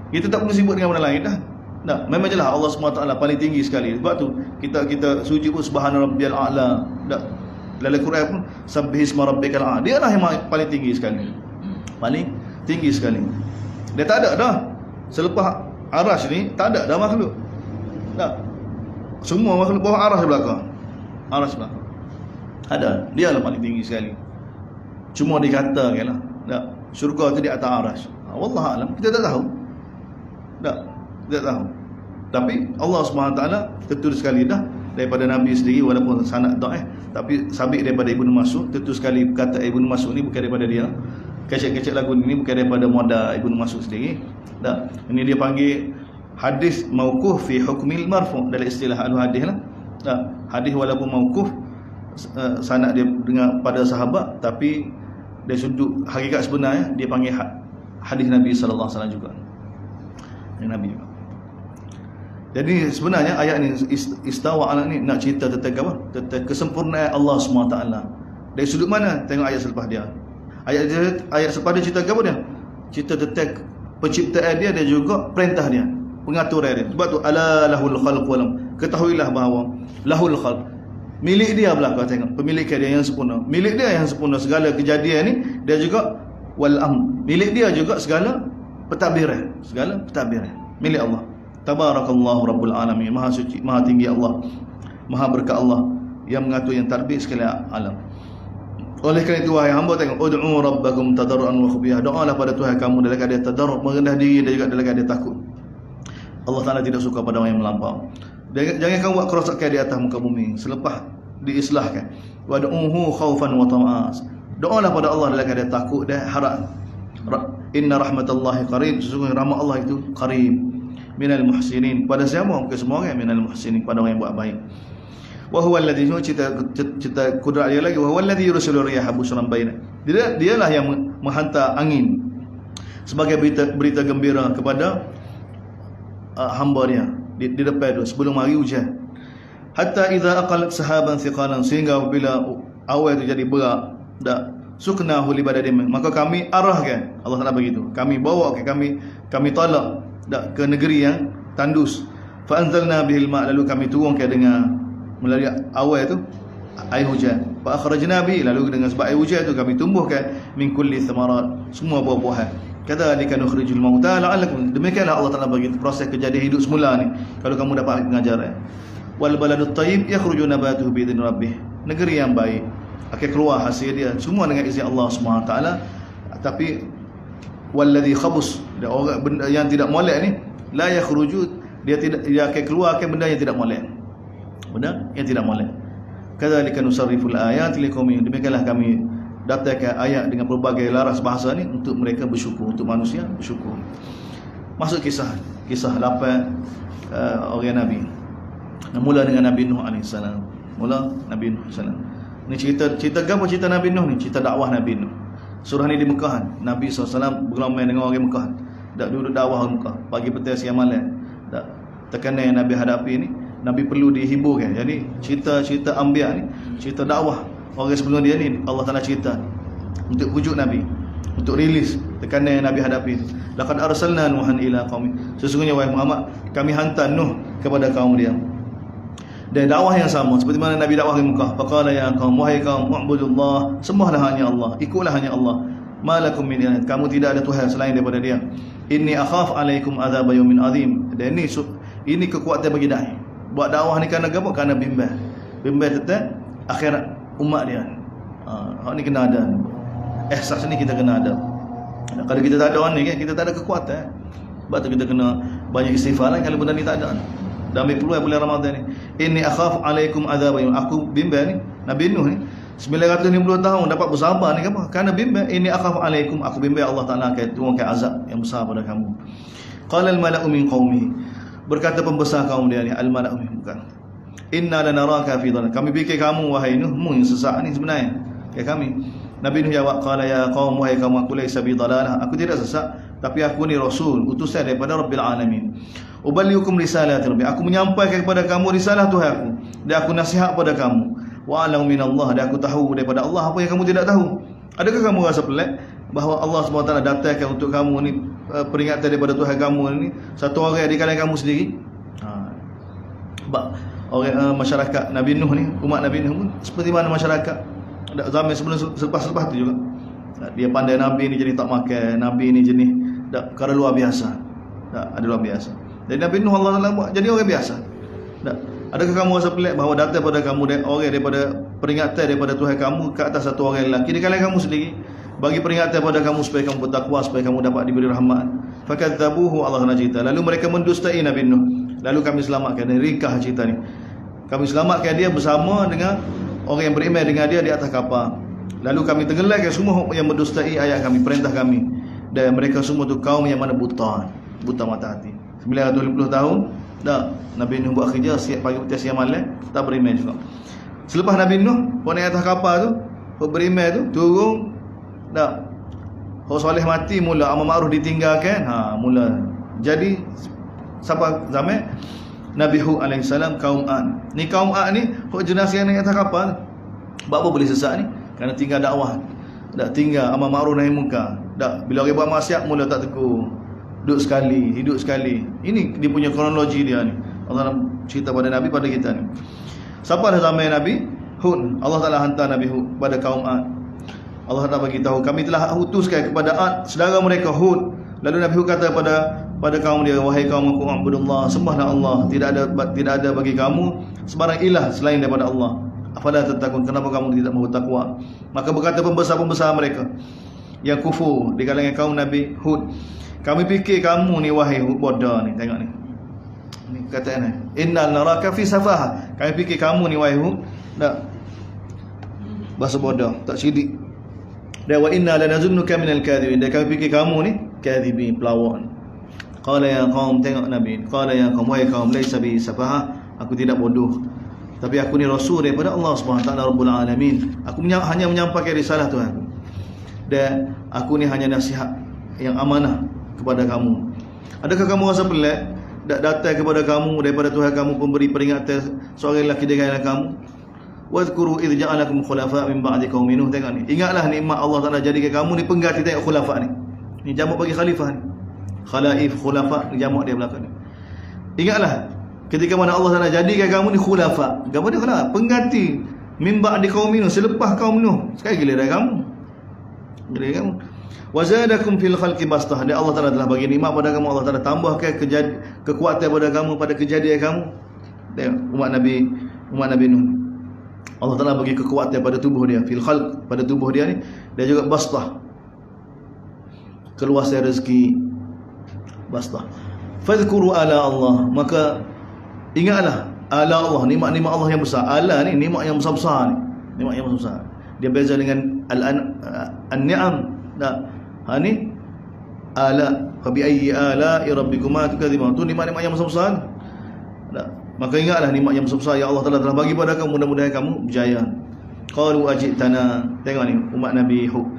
Kita tak perlu sibuk dengan benda lain dah. Nah, memang jelas Allah SWT paling tinggi sekali. Sebab tu kita suci pun subhana rabbiyal a'la. Dalam Quran pun sabbihisma rabbikal a'la. Dia lah yang paling tinggi sekali. Paling tinggi sekali. Dia tak ada dah. Selepas aras ni tak ada dah makhluk. Tak. Semua makhluk bawah aras belakang. Aras belakang. Ada. Dia lah paling tinggi sekali. Cuma dikatakanlah, tak. Syurga tu di atas aras. Wallahu alam, kita tak tahu. Tak. Tidak tahu. Tapi Allah SWT tentu sekali dah daripada Nabi sendiri, walaupun sanad dhaif, tapi sabit daripada Ibnu Mas'ud. Tentu sekali kata Ibnu Mas'ud ni bukan daripada dia. Kecek-kecek lagu ni bukan daripada modal Ibnu Mas'ud sendiri. Tak. Ini dia panggil hadis mauquf fi hukmil marfu' dalam istilah al-hadis lah. Tak. Hadis walaupun mauquf, sanad dia dengan pada sahabat, tapi dari sudut hakikat sebenarnya dia panggil hadis Nabi sallallahu alaihi wasallam juga. Yang Nabi juga. Jadi sebenarnya ayat ni istawa ala ni nak cerita tentang apa? Tentang kesempurnaan Allah SWT. Dari sudut mana? Tengok ayat selepas dia. Ayat selepas dia cerita apa dia? Cerita tentang penciptaan dia dan juga perintah dia, pengaturan dia. Sebab tu ala lahul khalq wal amr. Ketahuilah bahawa lahul khalq, milik dia belaka, tengok pemilikan dia yang sempurna. Milik dia yang sempurna segala kejadian ni, dia juga wal amr. Milik dia juga segala pentadbiran, segala pentadbiran milik Allah. Tabarakallahu rabbul alamin. Maha suci, maha tinggi Allah, maha berkat Allah yang mengatur, yang tadbir sekalian alam. Oleh kerana itu wahai hamba, tengok, ud'u rabbakum tadarruan wa khufiyah. Doalah pada Tuhan kamu dalam keadaan tadarruk, merendah diri, dan juga dalam keadaan takut. Allah Taala tidak suka pada orang yang melampau. Jangan kamu buat kerosakan di atas muka bumi selepas diislahkan. Wad'uhu khaufan wa tam'a. Doalah pada Allah dalam keadaan takut dan harap. Inna rahmatallahi qarib. Sesungguhnya rahmat Allah itu qarib. Minal muhsinin. Pada siapa? Bukan semua orang. Minal muhsinin, pada orang yang buat baik. Wa huwa alladhi, cerita kudrat dia lagi. Wa huwa alladhi yursilu riyaha bushran baina. Dialah yang menghantar angin sebagai berita gembira kepada hamba dia di depan tu sebelum hari hujan. Hatta idza aqalat sahaban thiqalan, sehingga apabila awan itu jadi berat, dak suknahu li badadin, maka kami arahkan. Allah Taala begitu, kami bawa ke kami tolak dak ke negeri yang tandus. Fa anzalna bihil ma', lalu kami turunkan dengan melalui awan itu air hujan. Fa akhrajna bi, lalu dengan sebab air hujan itu kami tumbuhkan min kulli thamarat, semua buah-buahan. Kadzalika nukhrijul mauta la'allakum, demikianlah Allah Taala bagi proses kejadian hidup semula ni kalau kamu dapat pengajaran. Wal baladut tayyib yakhruju nabatuhu bi idzni rabbih, negeri yang baik akan keluar hasil dia semua dengan izin Allah SWT. Tapi walladhi khabus, orang benda yang tidak molek ni, la yakhruju, dia akan keluar benda yang tidak molek, benda yang tidak molek. Kadzalika nusarriful ayati liqaumin, demikianlah kami datangkan ayat dengan berbagai laras bahasa ni untuk mereka bersyukur, untuk manusia bersyukur. Masuk kisah 8 orang Nabi. Mula dengan Nabi Nuh AS. Mula Nabi Nuh AS. Ni cerita apa cerita Nabi Nuh ni? Cerita dakwah Nabi Nuh. Surah ni di Mekah. Nabi SAW bergelamai dengan orang Mekah. Tak duduk dakwah di Mekah, pagi petang siang malam. Tak tekanan yang Nabi hadapi ni, Nabi perlu dihiburkan. Jadi cerita anbiya ni, cerita dakwah orang sebelum dia ni, Allah Taala cerita untuk pujuk Nabi, untuk rilis tekanan yang Nabi hadapi. Laqad arsalna nuhan ila qaumi, sesungguhnya wahai Muhammad, kami hantar Nuh kepada kaum dia. Dan dakwah yang sama seperti mana Nabi dakwah di Mekah. Faqala ya qaum, wahai kaum, u'budullah, sembahlah hanya Allah, ikutlah hanya Allah. Malakum min ilahin, kamu tidak ada tuhan selain daripada dia. Inni akhaf alaikum adzab yaumin azim. Dan ini kekuatan bagi dai. Buat dakwah ni kerana apa? Kerana bimbang tentang akhirat umat dia. Hak ni kena ada. Ihsas ni kita kena ada. Kalau kita tak ada ni kan, kita tak ada kekuatan. Sebab tu kita kena banyak istighfar lah kalau benda ni tak ada. Dan ambil peluang bulan Ramadan ni. Inni akhaf alaikum adzab yaumin, aku bimbang ni. Nabi Nuh ni 950 tahun dapat bersabar ni apa? Kerana bimbang. Inni akhaf alaikum, aku bimbang Allah Taala akan turunkan azab yang besar pada kamu. Qala al mala'u min qaumi, berkata pembesar kaum dia ni, al mala'u bukan. Inna lanaraka fi dhalal. Kami fikir kamu wahai Nuh, mu yang sesat ni sebenarnya. Kami. Nabi Nuh jawab, qala ya qaum, wahai kaum aku laisa bi dhalalah. Aku tidak sesat, tapi aku ni rasul, utusan daripada Rabbil alamin. Uballighukum risalati rabbi. Aku menyampaikan kepada kamu risalah Tuhan aku, dan aku nasihat pada kamu. Wa a'lamu minallah, dan aku tahu daripada Allah apa yang kamu tidak tahu. Adakah kamu rasa pelik bahawa Allah SWT datangkan untuk kamu ni peringatan daripada Tuhan kamu ni satu orang di kalangan kamu sendiri? Orang masyarakat Nabi Nuh ni, umat Nabi Nuh pun seperti mana masyarakat zaman sebelum selepas tu juga. Dia pandai Nabi ni jenis tak makan, Nabi ni jenis perkara luar biasa. Ada luar biasa. Jadi Nabi Nuh Allah Taala buat jadi orang biasa. Adakah kamu rasa pelik bahawa datang pada kamu orang daripada peringatan daripada Tuhan kamu ke atas satu orang lelaki di kalangan kamu sendiri, bagi peringatan pada kamu supaya kamu bertakwa, supaya kamu dapat diberi rahmat. Fakadzabuhu Allah najita. Lalu mereka mendustai Nabi Nuh. Lalu kami selamatkan. Dan ringkah cerita ni, kami selamatkan dia bersama dengan orang yang beriman dengan dia di atas kapal. Lalu kami tenggelamkan semua yang mendustai ayat kami, perintah kami. Dan mereka semua tu kaum yang mana buta mata hati. 950 tahun dah Nabi Nuh buat kerja siap pagi petang siang malam, tak beriman juga. Selepas Nabi Nuh pun naik atas kapal tu, beriman tu turun dah. Orang soleh mati mula, amal ma'ruf ditinggalkan, mula. Jadi sampai zaman Nabi Hud alaihissalam, kaum Ad. Ni kaum Ad ni hok generasi yang naik atas kapal. Sebab apa boleh sesat ni? Kerana tinggal dakwah. Tak tinggal amal ma'ruf nahi munkar. Tak, bila orang buat maksiat mula tak tegur. Hidup sekali. Ini dia punya kronologi dia ni. Allah cerita pada Nabi, pada kita ni. Siapa dah zaman Nabi Hud? Allah Taala hantar Nabi Hud pada kaum Ad. Allah Taala bagi tahu, kami telah utuskan kepada Ad saudara mereka Hud. Lalu Nabi Hud kata pada kaum dia, wahai kaum aku, abudullah, sembahlah Allah, tidak ada bagi kamu sebarang ilah selain daripada Allah. Afala tattaqun, kenapa kamu tidak mahu takwa? Maka berkata pembesar-pembesar mereka yang kufur di kalangan kaum Nabi Hud, kami fikir kamu ni wahai Hud, bodoh ni, tengok ni. Ni kata ni, innal naraka fi safaha. Kami fikir kamu ni wahai Hud, tak bahasa bodoh, tak sidik. Dan wa inna lanazunnuka minal kadhibin. Dan kami fikir kamu ni kadhibin, pelawak. Qala ya qaum, tengok Nabi. Qala ya qaum, wahai kaum, laisa bi safaha, aku tidak bodoh, tapi aku ni rasul daripada Allah Subhanahu Taala Rabbul Alamin. Aku hanya menyampaikan risalah Tuhan. Dan aku ni hanya nasihat yang amanah kepada kamu. Adakah kamu rasa pelik datang kepada kamu daripada Tuhan kamu pemberi peringatan seorang lelaki di kalangan kamu? Wadhkuru idh ja'alakum khulafa min ba'di qaumi Nuh. Tengok ni, ingatlah nikmat Allah Taala jadikan kamu ni pengganti. Tengok khulafa ni, ni jamak bagi khalifah ni. Khalaif, khulafa ni jamak dia belakang ni. Ingatlah ketika mana Allah Taala jadikan kamu ni khulafa. Apa dia khulafa? Pengganti min ba'di qaumi Nuh, selepas kaum Nuh. Sekali giliran kamu. Wa zadakum fil khalqi bastah. Dan Allah Taala telah bagi nikmat pada kamu. Allah Taala tambahkan kekuatan pada kamu, pada kejadian kamu. Tengok umat Nabi Nuh, Allah Taala bagi kekuatan pada tubuh dia, fil khalq, pada tubuh dia ni. Dan juga bastah, keluasan rezeki, bastah. Fadhkuru ala Allah, maka ingatlah ala Allah, nikmat-nikmat Allah yang besar. Ala ni nikmat yang besar-besar ni, nikmat yang besar. Dia beza dengan an-ni'am. Ni ala, fa bi ayyi ala'i rabbikuma tukadzibun. Tu nikmat-nikmat yang besar-besar. Maka ingatlah nikmat yang besar yang Allah Taala telah bagi pada kamu, mudah-mudahan kamu berjaya. Qalu ajitana, tengok ni umat Nabi Hud,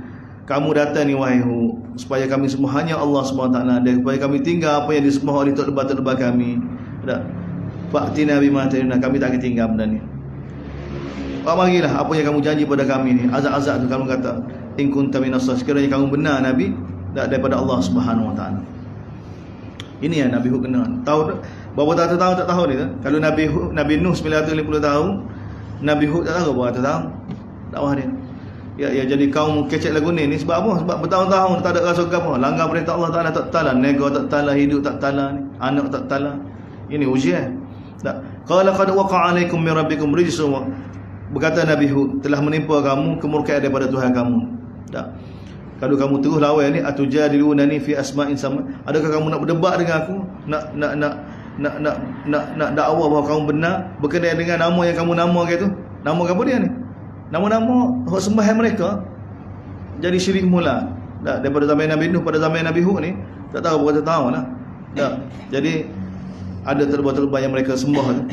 kamu datang ni wahai Hud, supaya kami semua hanya Allah SWT, dan supaya kami tinggal apa yang disembah oleh tok lebah-lebah kami. Tak, fa'tina bima ta'ina, kami tak akan tinggal benda ni. Marilah apa yang kamu janji pada kami ni, azab-azab tu kamu kata, in kunta minas sekiranya kamu benar Nabi daripada Allah Subhanahu Wa Taala. Ini yang Nabi Hud kena tahu. Berapa tahun tak tahu ni. Kalau Nabi Nuh 950 tahun, Nabi Hud tak tahu berapa tahun dakwah dia. Ya jadi kaum kecek lagu ni sebab apa? Sebab bertahun-tahun tak ada rasa apa, langgar perintah Allah Taala tak tala, nego tak tala, hidup tak tala ni, anak tak tala. Ini ujian. Tak. Qala qad waqa'a 'alaikum min rabbikum rijsun. Berkata Nabi Hud, telah menimpa kamu kemurkaan daripada Tuhan kamu. Tak. Kalau kamu terus lawan ni, atujadilunani fi asma'in sama. Adakah kamu nak berdebat dengan aku? Nak dakwah bahawa kamu benar berkenaan dengan nama yang kamu namakan itu? Nama apa dia ni? Nama-nama sembahan mereka jadi syirik mula. Tak, daripada zaman Nabi Nuh pada zaman Nabi Hud ni tak tahu berapa tahun lah. Tak. Jadi ada terlebah-terlebah yang mereka sembah tu.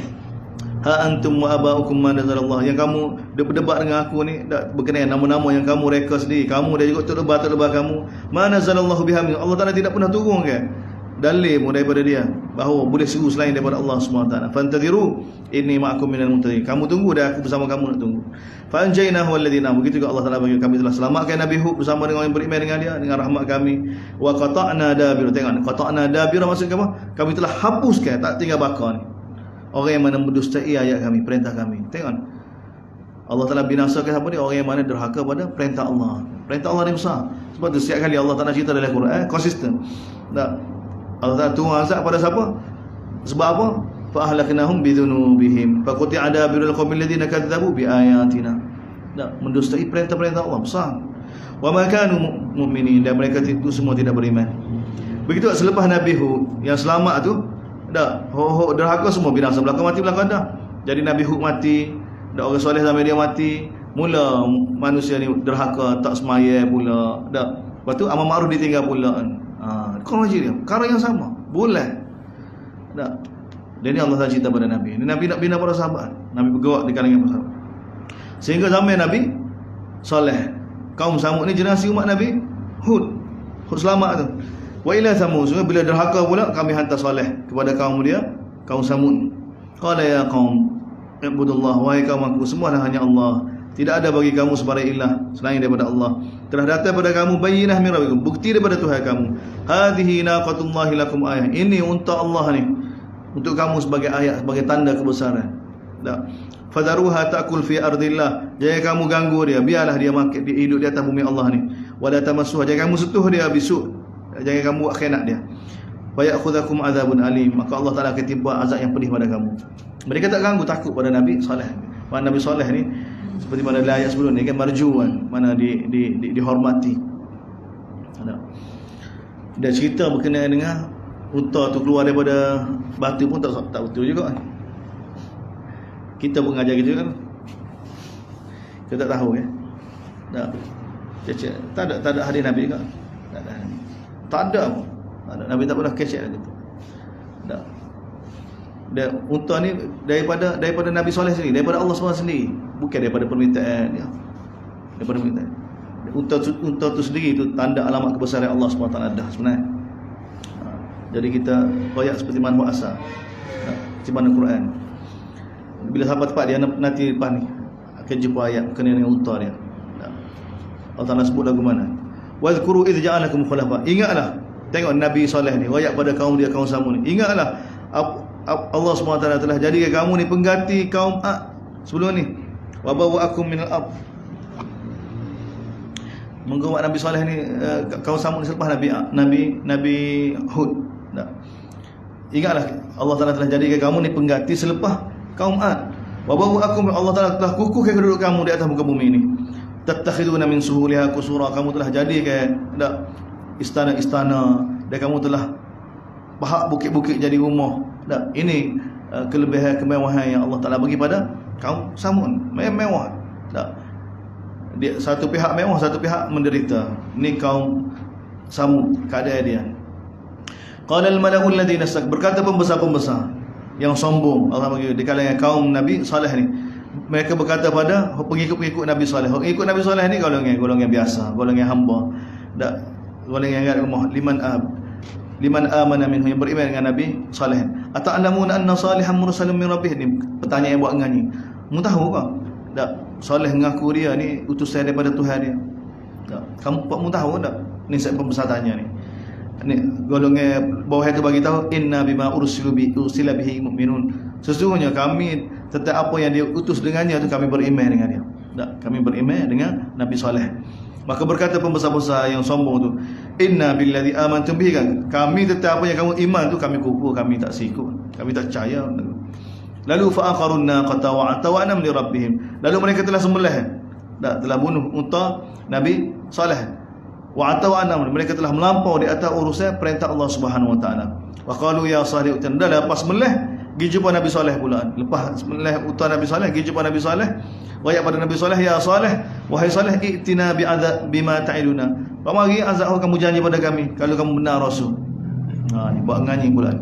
Ha antum wa abaukum ma nazalallah. Yang kamu berdebat dengan aku ni berkenaan nama-nama yang kamu reka sendiri. Kamu dan juga terlebah kamu. Ma nazalallahu biha min. Allah Taala tidak pernah turun ke dalil pun daripada dia bahawa boleh seru selain daripada Allah Subhanahu wa taala. Fantadhiru inni ma'akum minal muntadhirin. Kamu tunggu dan aku bersama kamu nak tunggu. Fa anjaynahu walladhina. Begitu juga Allah Taala bagi kami telah selamatkan Nabi Hud bersama dengan yang beriman dengan dia dengan rahmat kami. Wa qata'na dabir. Tengok, qata'na dabir maksudnya apa? Kami telah hapuskan, tak tinggal bakar ni orang yang mana mendustai ayat kami, perintah kami. Tengok, Allah Taala binasakan apa ni? Orang yang mana derhaka pada perintah Allah. Perintah Allah ni besar. Sebab tu setiap kali Allah Taala cerita dalam Quran konsisten. Tak, Allah Taala turun azab pada siapa? Sebab apa? Fa ahlaknahum bidhunubihim fa quti'a dabirul qaumil ladzina kadzdzabu biayatina. Tak, mendustai perintah-perintah Allah besar. Wa ma kanu mu'minin, dan mereka itu semua tidak beriman. Begitu selepas Nabi Hud yang selamat tu, dah derhaka semua binasa, belakang mati belakang dah. Jadi Nabi Hud mati, dah orang soleh zaman dia mati, mula manusia ni derhaka, tak semaya pula. Dah. Lepas tu amar ma'ruf ditinggal pula. Kronologi dia, perkara yang sama, boleh. Dah. Dan ini Allah Taala cerita pada Nabi. Ini Nabi nak bina para sahabat. Nabi bergerak di kalangan para sahabat. Sehingga zaman Nabi Saleh, kaum Samud ni generasi umat Nabi Hud selamat tu. Wa ila Samud, bila derhaka pula kami hantar Saleh kepada kaum dia, kaum Samud. Qala ya qaum ibudullah, wahai kaum aku, semuanya hanya Allah. Tidak ada bagi kamu sebarang ilah selain daripada Allah. Telah datang pada kamu bayyinah min rabbikum, bukti daripada Tuhan kamu. Hadhihi naqatullahi lakum ayah. Ini untuk Allah ni, untuk kamu sebagai ayat, sebagai tanda kebesaran. Tak. Fadaruha ta'kul fi ardillah. Jangan kamu ganggu dia, biarlah dia makan, dia hidup di atas bumi Allah ni. Wala tamassuha, jangan kamu sentuh dia bisu. Jangan kamu buat khianat dia. Wa ya'khudhukum adzabun alim. Maka Allah Taala akan timpa azab yang pedih pada kamu. Mereka tak ganggu, takut pada Nabi Saleh. Mana Nabi Saleh ni seperti mana dalam ayat sebelum ni kan, marjuan, mana dihormati. Ada. Dia cerita berkenaan dengan unta tu keluar daripada batu pun tak betul juga. Kita pun ngajar gitu kan. Kita tak tahu ya. Tak ada hadis Nabi juga. Tak ada pun. Nabi tak pernah kecek gitu. Tak. Dan unta ni daripada Nabi Saleh sendiri, daripada Allah SWT sendiri, bukan daripada permintaan dia. Daripada permintaan. Unta tu sendiri itu tanda alamat kebesaran Allah SWT dah sebenarnya. Jadi kita koyak seperti mana buat asal. Seperti mana Quran. Bila sahabat tepat dia nanti lepas ni akan jumpa ayat berkenaan dengan unta dia. Allah Taala sebut lagu mana? Wazkuru idz ja'alakum khulafa. Ingatlah, tengok Nabi Saleh ni royak pada kaum dia, kaum Samud ni. Ingatlah Allah SWT telah jadikan kamu ni pengganti kaum Ad sebelum ni. Wa bawa'akum minal ard. Menguat Nabi Saleh ni kaum Samud ni selepas Nabi Hud. Ingatlah Allah Taala telah jadikan kamu ni pengganti selepas kaum Ad. Wa bawa'akum, Allah Taala telah kukuhkan kedudukan kamu di atas muka bumi ini. Tattakhiduna min suhuliha qusura, kamu telah jadikan istana-istana, dan kamu telah bahak bukit-bukit jadi rumah. Ini kelebihan kemewahan yang Allah Taala bagi pada kaum Samud. Mewah. Dia satu pihak mewah, satu pihak menderita. Ni kaum Samud keadaan dia. Qala al-mala'u alladhina berkata pembesar-pembesar yang sombong, Allah bagi di kalangan kaum Nabi Saleh ni. Mereka berkata pada pengikut-pengikut Nabi Saleh. Pengikut Nabi Saleh ni golongan biasa, golongan hamba. Golongan yang lemah. Liman amana minhum, yang beriman dengan Nabi Saleh. Ata'lamuna anna Salihan mursalun min rabbih. Ni pertanyaan yang buat dengan ni. Mu tahu ke? Tak. Saleh mengaku dia ni utusan daripada Tuhan dia. Tak. Kamu tahu tak? Ni saya pembesar tanya ni. Ni golongan bawah itu bagi tahu, inna bima ursila bihi mu'minun. Sesungguhnya kami tentang apa yang dia utus dengannya tu kami beriman dengan dia. Tak, kami beriman dengan Nabi Saleh. Maka berkata pembesar-besar yang sombong tu, inna billazi amantum bihi, kan, kami tentang apa yang kamu iman tu kami kufur, kami tak sikut, kami tak percaya. Lalu fa'akharunna qatawa atawa'nam li rabbihim, lalu mereka telah sembelih, telah bunuh unta Nabi Saleh. Wa atawa'nam, mereka telah melampau di atas urusan perintah Allah Subhanahu wa taala. Wa qalu ya Salih, dah lepas sembelih pergi jumpa Nabi Saleh pula. Lepas sembelih unta Nabi Saleh pergi jumpa Nabi Saleh. Wayak pada Nabi Saleh, ya Saleh, wahai Saleh, i'tina bi'adzab bima ta'iduna. Mari azab kamu janji pada kami kalau kamu benar rasul. Ni buat ngani pula.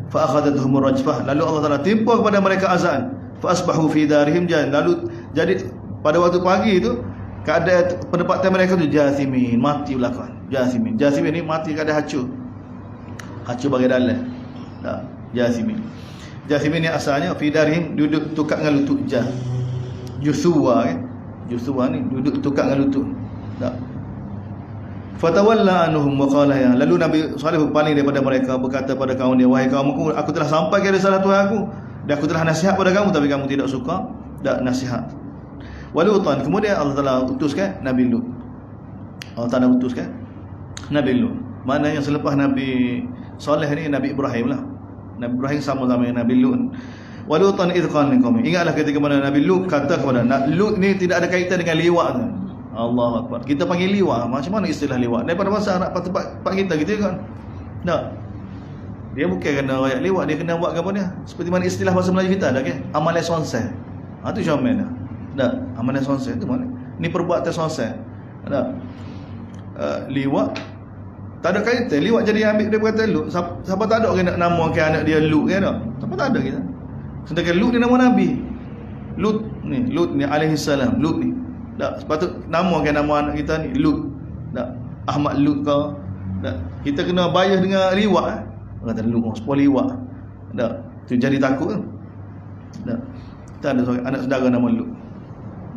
fa akhadathumur rajfah, lalu Allah Taala timpa kepada mereka azab, fa asbahu fi darihim jan, lalu jadi pada waktu pagi itu keadaan penempatan mereka tu jathimin, mati belakang. Jathimin ni mati keadaan hancur bagi dalam. Jathimin ni asalnya fi darihim, duduk tukar dengan lutut. Jusua Jusua ni duduk tukar dengan lutut. Fatawalla anhum wa qala ya, lalu Nabi Saleh berpaling daripada mereka, berkata pada kaum dia, wahai kaumku, aku telah sampai ke risalah Tuhan aku, dan aku telah nasihat pada kamu, tapi kamu tidak suka dak nasihat. Walutan, kemudian Allah Taala utuskan Nabi Lut. Allah Taala utuskan Nabi Lut. Mana yang selepas Nabi Saleh ni Nabi Ibrahim lah. Nabi Ibrahim sama-sama dengan Nabi Lut. Walutan idh qala liqaumi, ingatlah ketika mana Nabi Lut kata kepada Lut ni tidak ada kaitan dengan liwat tu. Allahu Akbar. Kita panggil liwat. Macam mana istilah liwat? Daripada bahasa Arab tempat kita gitu kan. Tak. Dia bukan kena ayat liwat, dia kena buat apa dia? Seperti mana istilah bahasa Melayu kita ada kan? Amalan sonsel. Tu macam mana? Tak. Amalan sonsel tu mana? Ni perbuatan sonsel. Tak. Liwat tak ada kaitan. Liwat jadi ambil dia berkata Lut. Siapa tak ada orang nak namakan anak dia Lut kan tak? Siapa tak ada kita. Sedangkan Lut dia nama Nabi. Lut ni alaihi salam. Lut ni tak, sepatut namakan nama anak kita ni Lut. Tak, Ahmad Lut kau. Tak, kita kena bayar dengan liwat. Kata Lut, sepuluh liwat. Tak, tu jadi takut tu. Tak, kita ada seorang anak saudara nama Lut.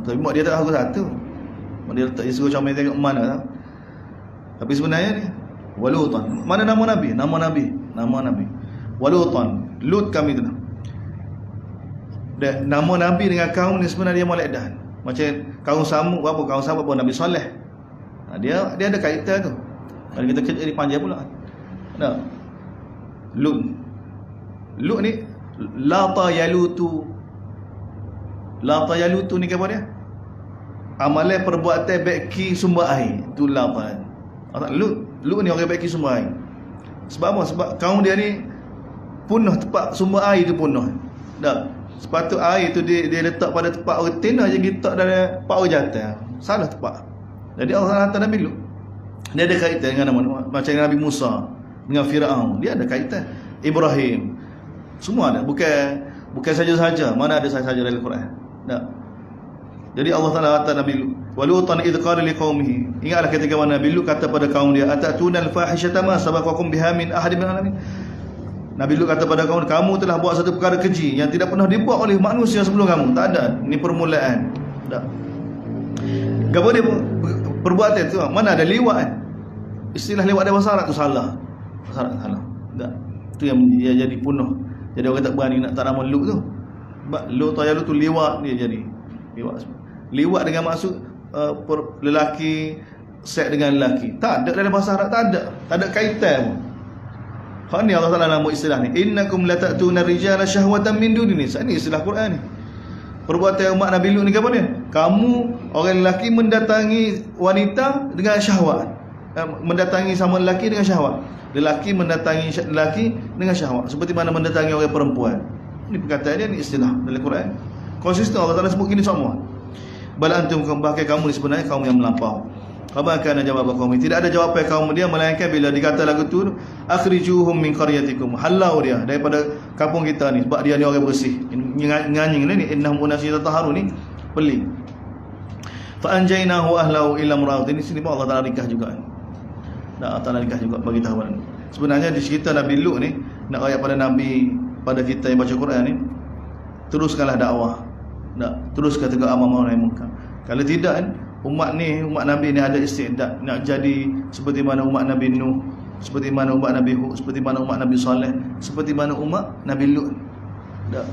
Tapi mak dia tak tahu satu. Mak dia letak, dia suruh comel tengok mana tak. Tapi sebenarnya ni Walutan. Mana nama Nabi? Nama Nabi. Walutan. Lut kami tu. Dan nama Nabi dengan kaum ni sebenarnya dia molek dah. Macam kaum Samud apa Nabi Saleh. Dia ada kaitan tu. Kalau kita kerja di panjang pula. Nah. Lut ni la tayalutu ni apa dia? Amalan perbuatan baiki sumber air. Tu la ta. Lut ni orang baiki sumber air. Sebab apa? Sebab kaum dia ni punah tempat sumber air tu punah. Tak. Sepatut air tu dia letak pada tempat orang tina je, letak dari tempat orang jatuh. Salah tempat. Jadi Allah hantar Nabi Lut. Dia ada kaitan dengan nama macam Nabi Musa dengan Firaun. Dia ada kaitan. Ibrahim. Semua ada. Bukan saja-saja. Mana ada saja dalam Quran. Tak. Jadi Allah Taala hantar Nabi Lut. Walutan idh qala liqaumihi. Ingatlah ketika mana Nabi Lut kata pada kaum dia, atatuna al-fahishata ma sabaqakum biha min ahadin min alamin. Nabi Lut kata pada kamu telah buat satu perkara keji yang tidak pernah dibuat oleh manusia sebelum kamu. Tak ada. Ini permulaan. Tak. Gapo dia perbuatan tu? Mana ada liwat kan? Istilah liwat dalam bahasa Arab tu salah. Salah. Tak. Tu yang dia jadi punuh. Jadi orang tak berani nak tak nama Lut tu. Sebab Lut tu liwat dia jadi. Liwat dengan maksud lelaki seks dengan lelaki. Tak ada dalam bahasa Arab, tak ada kaitan pun. Hak ni Allah Taala nama istilah ni. Innakum latatuna rijala syahwatan min dunin nisa. Ini istilah Quran ni. Perbuatan umat Nabi Lut ni apa dia? Kamu orang lelaki mendatangi wanita dengan syahwat. Mendatangi sama lelaki dengan syahwat. Lelaki mendatangi lelaki dengan syahwat. Seperti mana mendatangi orang perempuan. Ini perkataan dia, ni istilah dalam Quran. Konsisten Allah Taala sebut gini semua. Bal antum bahkan kamu ni sebenarnya kaum yang melampau. Khabarkan jawab kaum. Tidak ada jawapan kaum dia melainkan bila dikata lagu tu akhrijuhum min qaryatikum. Halau dia daripada kampung kita ni sebab dia ni orang bersih. Nganying ni innahum unasun yatahharun ni pelik. Fa anjaynahu ahlahu illa imra'atin. Ini sini pun Allah Taala ringkas juga. Allah Taala ringkas juga bagi tahu. Sebenarnya di cerita Nabi Lut ni nak ayat pada Nabi pada kita yang baca Quran ni, teruskanlah dakwah. Teruskan tegak amar ma'ruf nahi munkar. Kalau tidak kan umat Nabi ni ada isti'dad nak jadi seperti mana umat Nabi Nuh, seperti mana umat Nabi Hud, seperti mana umat Nabi Saleh, seperti mana umat Nabi Lut.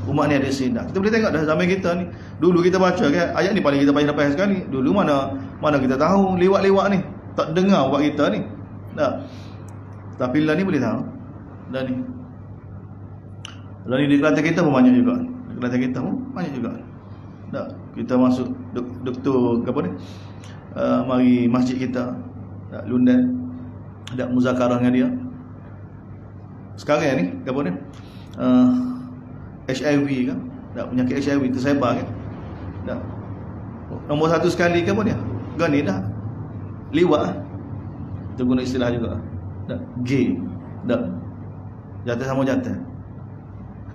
Umat ni ada isti'dad. Kita boleh tengok dah zaman kita ni. Dulu kita baca kan ayat ni paling kita baca lepas sekali. Dulu mana kita tahu lewat-lewat ni. Tak dengar buat kita ni. Tapi lah ni boleh tahu. Dan ni. Lah ni di Kelantan kita pun banyak juga. Di Kelantan kita pun banyak juga. Kita masuk doktor apa ni? Mari masjid kita Lundan ada muzakarah dengan dia. Sekarang ni apa ni? HIV kan? Penyakit HIV tersebar kan? Nombor satu sekali ke apa dia? Gani dah. Liwat. Itu guna istilah juga. Gay. Jatuh sama jatuh.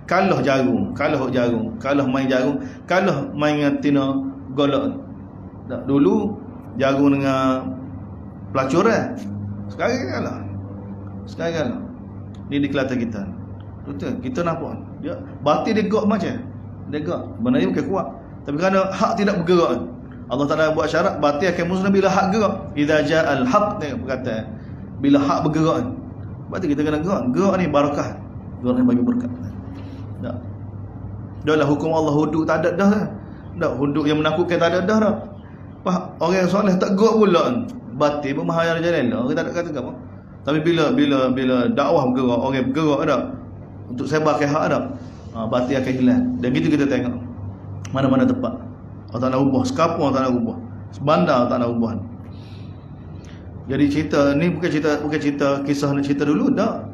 kalah jagung, kalah main jagung, kalah main tina golok. Tak, dulu jagung dengan pelacuran. Sekarang kalah. Ni di Kelantan kita. Betul, kita nampak dia batin dia gerak macam. Dia gerak. Sebenarnya bukan kuat. Tapi kerana hak tidak bergerak, Allah Taala buat syarat batin akan musnah bila hak gerak. Idza ja'al haq, dia berkata, bila hak bergerak. Berarti kita kena gerak. Gerak ni barakah. Gerak ni bagi berkat. Tak. Dah lah hukum Allah hudud tak ada dah. Tak, hudud yang menakutkan tak ada dah dah. Orang yang soleh tak gerak pula. Batin pun mahal jalan lah. Orang tak ada kata apa. Tapi bila dakwah bergerak, orang bergerak dah untuk sebarkan hak dah, batin akan hilang. Dan gitu kita tengok mana-mana tempat Allah tak nak ubah, sekapur Allah tak nak ubah, sebandar Allah tak nak ubah. Jadi cerita ni bukan cerita kisah cerita dulu dah.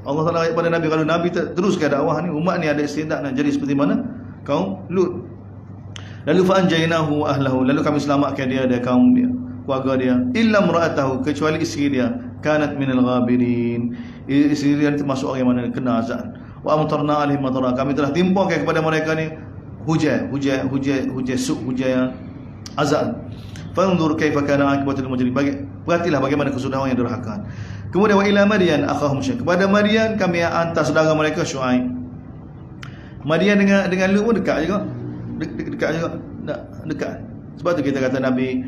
Allah Taala ayat pada Nabi, kalau Nabi teruskan dakwah ni, umat ni ada istidak nak jadi seperti mana kaum Lut. Lalu fa'anjaynahu ahlahu, lalu kami selamatkan dia dan kaum dia, keluarga dia, illa imra'atahu, kecuali isteri dia, kanat minal ghabirin, isteri dia termasuk orang yang mana kena azab. Wa amtarna alaihim matara, kami telah timpakan kepada mereka ni hujan yang azab. Fanzur kaifa kana akibatul mujrim, perhatilah bagaimana kesudahan yang derhaka. Kemudian wa ila Madian akhahum Syuaib, kepada Madian kami hantar saudara mereka Syuaib. Madian dengan Lut pun dekat juga. Dekat juga. Dekat. Sebab tu kita kata Nabi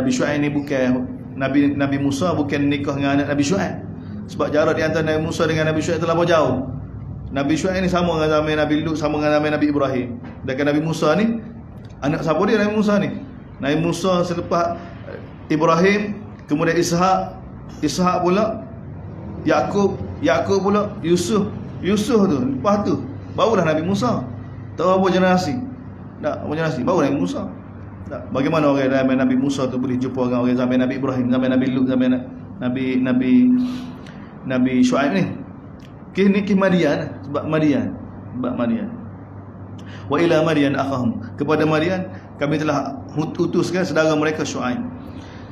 Syuaib ni bukan Nabi Musa bukan nikah dengan anak Nabi Syuaib. Sebab jarak di antara Nabi Musa dengan Nabi Syuaib terlalu jauh. Nabi Syuaib ni sama dengan zaman Nabi Lut, sama dengan zaman Nabi Ibrahim. Dan Nabi Musa ni anak siapa dia Nabi Musa ni? Nabi Musa selepas Ibrahim, kemudian Ishak pula, Yakub pula, Yusuf tu, lepas tu barulah Nabi Musa. Tak berapa generasi. Baru Nabi Musa. Tak, bagaimana orang zaman Nabi Musa tu boleh jumpa orang zaman Nabi Ibrahim, zaman Nabi Lut, zaman Nabi Syuaib ni. Ni Madian, sebab Madian. Wa ila Madian akhahum, kepada Madian kami telah utuskan saudara mereka Syuaib.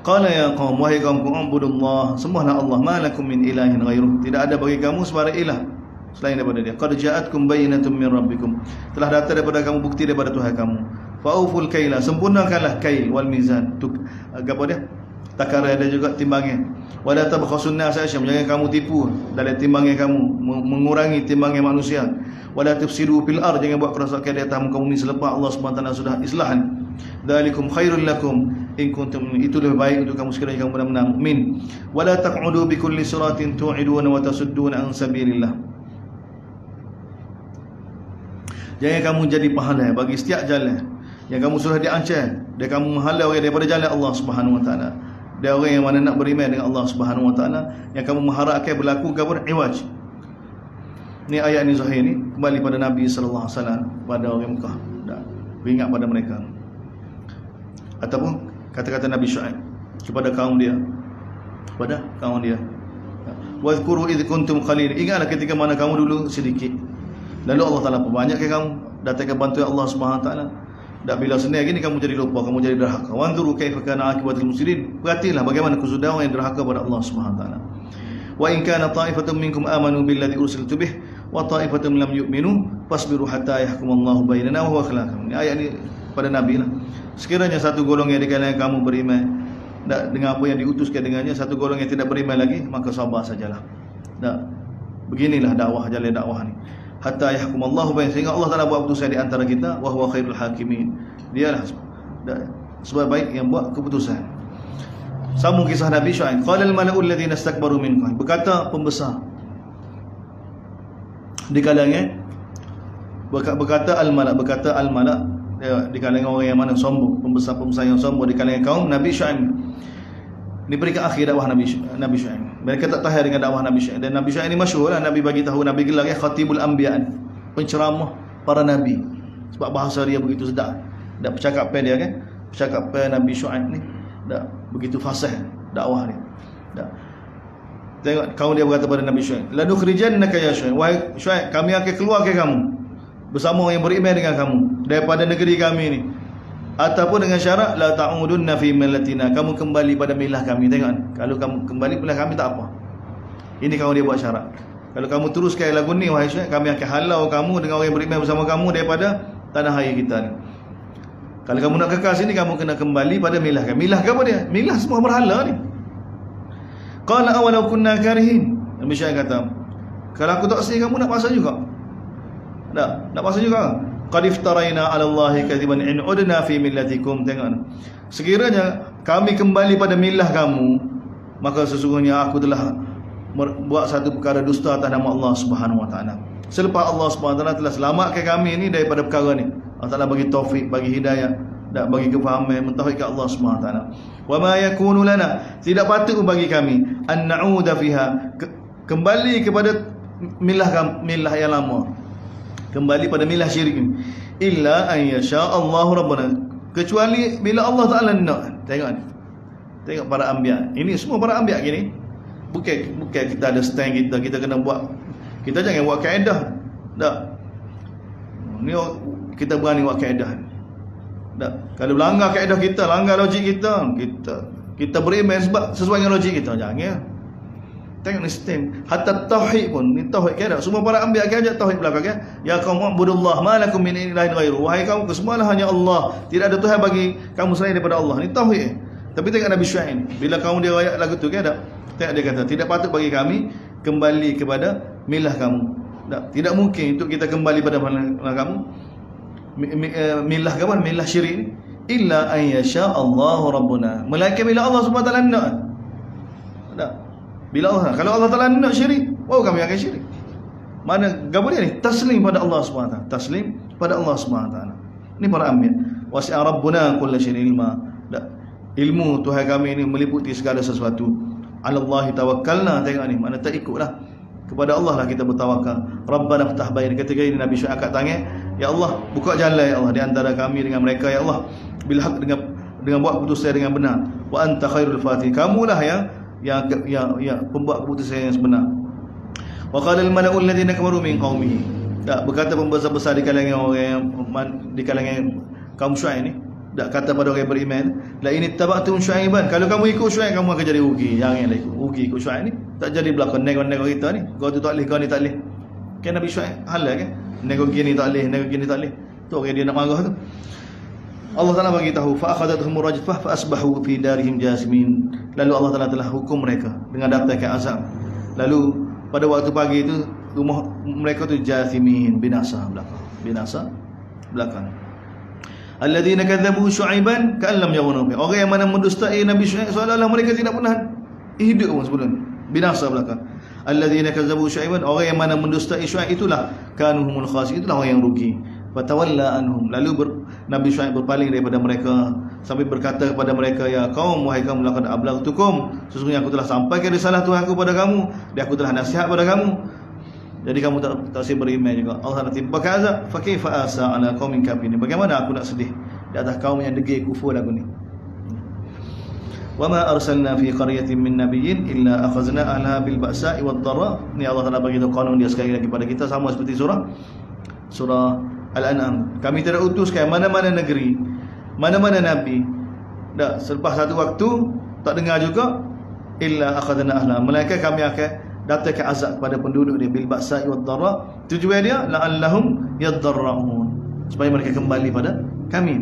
Qala ya qaum, wahai kaumku, ubudullah, sembahlah Allah, ma lakum min ilahin ghairuh, tidak ada bagi kamu sebarang ilah selain daripada dia. Qad ja'atkum bayyinatun min rabbikum, telah datang daripada kamu bukti daripada Tuhan kamu. Fa'uful kaila, sempurnakanlah kail wal mizan, apa dia, takaran dan juga timbangan. Wa la tabkhasun nas asyam, jangan kamu tipu dalam timbangan kamu, mengurangi timbangan manusia. Wa la tufsidu fil ard, jangan buat kerosakan di atas muka bumi selepas Allah Subhanahu wa taala sudah islahan. Dzalikum khairul lakum in kuntum, itu lebih baik untuk kamu sekiranya kamu benar-benar mukmin. Wa la taq'udu bi kulli siratin tu'iduna wa tasudduna an sabilillah, jangan kamu jadi pahala bagi setiap jalan yang kamu sudah diancam, dan kamu menghalau orang daripada jalan Allah Subhanahu wa taala. Dan orang yang mana nak beriman dengan Allah Subhanahu wa taala, yang kamu mengharapkan berlaku gabur iwaj. Ni ayat ni zahir ni kembali pada Nabi sallallahu alaihi wasallam, pada orang Mekah, dan beringat pada mereka. Ataupun kata-kata Nabi Syuaib kepada kaum dia, Wadhkuru idh kuntum qalil, ingatlah ketika mana kamu dulu sedikit, lalu Allah Taala perbanyakkan kamu, datangkan bantuan Allah Subhanahu wa taala. Dan bila senang gini kamu jadi lupa, kamu jadi derhaka. Wanzuru kaifa kana akibatul muslimin, perhatilah bagaimana kesudahan orang yang derhaka pada Allah Subhanahu wa taala. Wa in kana ta'ifatun minkum amanu billadhi ursiltu bih wa ta'ifatun lam yu'minu fasbiru hatta yahkumallahu bainana wa huwa khalaqakum. Ini ayat ni pada Nabi lah. Sekiranya satu golongan di kalangan kamu beriman dengan apa yang diutuskan dengannya, satu golongan yang tidak beriman lagi, maka sabar sajalah. Beginilah dakwah, jalan dakwah ni. Hatta yahkumallahu bainana, sehingga Allah Taala buat keputusan di antara kita, wa huwa khairul hakimin. Dialah sebab baik yang buat keputusan. Sambung kisah Nabi Syuaib. Qala al-mala'u alladhina istakbaru minkum, berkata pembesar di kalangan, berkata al-mala' di kalangan orang yang mana sombong, pembesar yang sombong di kalangan kaum Nabi Syuaib. Ini peringkat akhir dakwah Nabi Syuaib. Mereka tak tahan dengan dakwah Nabi Syuaib. Dan Nabi Syuaib ni masyhur lah, Nabi bagi tahu, Nabi gelar dia Khatibul Anbiya, penceramah para nabi. Sebab bahasa dia begitu sedap. Dan percakapan dia kan, percakapan Nabi Syuaib ni dah begitu fasih dakwah dia. Tengok kaum dia berkata pada Nabi Syuaib, la nukhrijannaka ya Syuaib, wahai Syuaib, kami akan keluarkan kamu bersama orang yang beriman dengan kamu daripada negeri kami ni, ataupun dengan syarat la ta'udunna fi millatina, kamu kembali pada milah kami. Tengok, kalau kamu kembali milah kami tak apa. Ini kalau dia buat syarat, Kalau kamu teruskan lagu ni wahai Syuaib, kami akan halau kamu dengan orang yang beriman bersama kamu daripada tanah air kita ni. Kalau kamu nak kekal sini, kamu kena kembali pada milah kami. Milah ke apa dia? Milah semua berhala ni. Qala awalau kunna karihin. Nabi Syuaib kata, kalau aku tak sedih, kamu nak paksa juga? Nak paksa juga? Qad iftaraina 'ala Allahi kadhiban in udna fi millatikum. Tengok. Sekiranya kami kembali pada milah kamu, maka sesungguhnya aku telah buat satu perkara dusta atas nama Allah Subhanahu wa taala. Selepas Allah Subhanahu wa taala telah selamatkan kami ni daripada perkara ni. Allah Taala bagi taufik, bagi hidayah, dan bagi kefahaman mentauhidkan Allah Subhanahu wa taala. Wa ma yakunu lana, tidak patut bagi kami an na'uda fiha, kembali kepada milah yang lama, kembali pada milah syirik ni, illa an yasha Allah rabbuna, kecuali bila Allah Taala nak. Tengok para anbiya. Ini semua para anbiya gini. Bukan kita ada stand kita kena buat. Kita jangan buat kaedah. Tak. Ni kita berani buat kaedah. Tak. Kalau langgar kaedah kita, langgar logik kita beriman sebab sesuai dengan logik kita. Jangan. Tengok ni stand. Hatta tauhid pun, ni tauhid kaedah. Semua para anbiya akan ajak tauhid belakang ya. Ya qaum ibudullah ma lakum min ilahin ghairu. Wahai kaum, kesemualah hanya Allah. Tidak ada Tuhan bagi kamu selain daripada Allah. Ni tauhid. Tapi tengok Nabi Syuaib, bila kamu dia ayat lagu tu kan tak? Tengok dia kata, tidak patut bagi kami kembali kepada milah kamu. Tidak mungkin untuk kita kembali pada milah kamu. Milah kamu, milah syirik ni. Illa an yasha Allahu rabbuna. Melainkan bila Allah Subhanahu wa taala nak. Tak. Bila Allah, kalau Allah Taala nak syirik, kami akan syirik. Mana gapo dia ni? Taslim pada Allah Subhanahu wa taala. Taslim pada Allah Subhanahu wa taala. Ini para anbiya. Wasi'a rabbuna kulla syai'in ilma. Ilmu Tuhan kami ini meliputi segala sesuatu. 'Ala Allahi tawakkalna. Tengok ni, mana tak ikutlah. Kepada Allah lah kita bertawakal. Rabbana ftah bain. Ketika ini Nabi Syuaib angkat tangan, ya Allah, buka jalan ya Allah di antara kami dengan mereka ya Allah. Bil haq, dengan buat keputusan dengan benar. Wa anta khairul fatih. Kamulah yang pembuat keputusan yang sebenar. Wa qala al mala'u alladziina kafaru min qaumihi. Tak, berkata pembesar-besar di kalangan orang di kalangan kaum Syuaib ni. Tak, kata pada orang beriman, la in ittaba'tum Syuaiban, kalau kamu ikut Syuaib kamu akan jadi rugi. Janganlah ikut Syuaib ni. Tak jadi belakang nego kita ni. Kau tu tak boleh, kau ni tak boleh. Kan Nabi Syuaib halal kan? Nego gini tak boleh, nego gini tak boleh. Tu orang dia nak marah tu. Allah Taala bagi tahu, fa akhadathum rajfah fa asbahu fi darihim jasimin. Lalu Allah Taala telah hukum mereka dengan datangkan azab. Lalu pada waktu pagi itu rumah mereka tu jasimin, binasa belakang. Alladzina kadzabu Syuaiban ka'an lam yaghnu fi. Orang yang mana mendustai Nabi Syuaib seolah-olah mereka tidak pernah hidup pun sebelum. Binasa belaka. Alladzina kadzabu Syuaiban, orang yang mana mendustai Syuaib itulah kanuhumul khasirin, itulah orang yang rugi. Fatawalla anhum. Lalu Nabi Syuaib berpaling daripada mereka sambil berkata kepada mereka, ya qaum, wahai kaum, laqad ablaghtukum, sesungguhnya aku telah sampaikan risalah Tuhanku kepada kamu, dan aku telah nasihat kepada kamu. Jadi kamu tak usah beriman juga. Allah nanti bakaza fa kaifa asa ala qaumin kafirin. Bagaimana aku nak sedih di atas kaum yang degil kufur lagu ni. Wa ma arsalna fi qaryatin min nabiyyin illa akhazna ahla bil ba'sa'i wad dharra. Ni Allah Taala bagi kanun dia sekali lagi pada kita, sama seperti surah Al-An'am. Kami tidak utuskan mana-mana negeri, mana-mana nabi. Dah selepas satu waktu tak dengar juga illa akhazna ahla. Melainkan kami akan datangkan azab kepada penduduk dia bil ba'sa'i wad dharra. Tujuan dia la'allahum yadarra'un, supaya mereka kembali pada kami.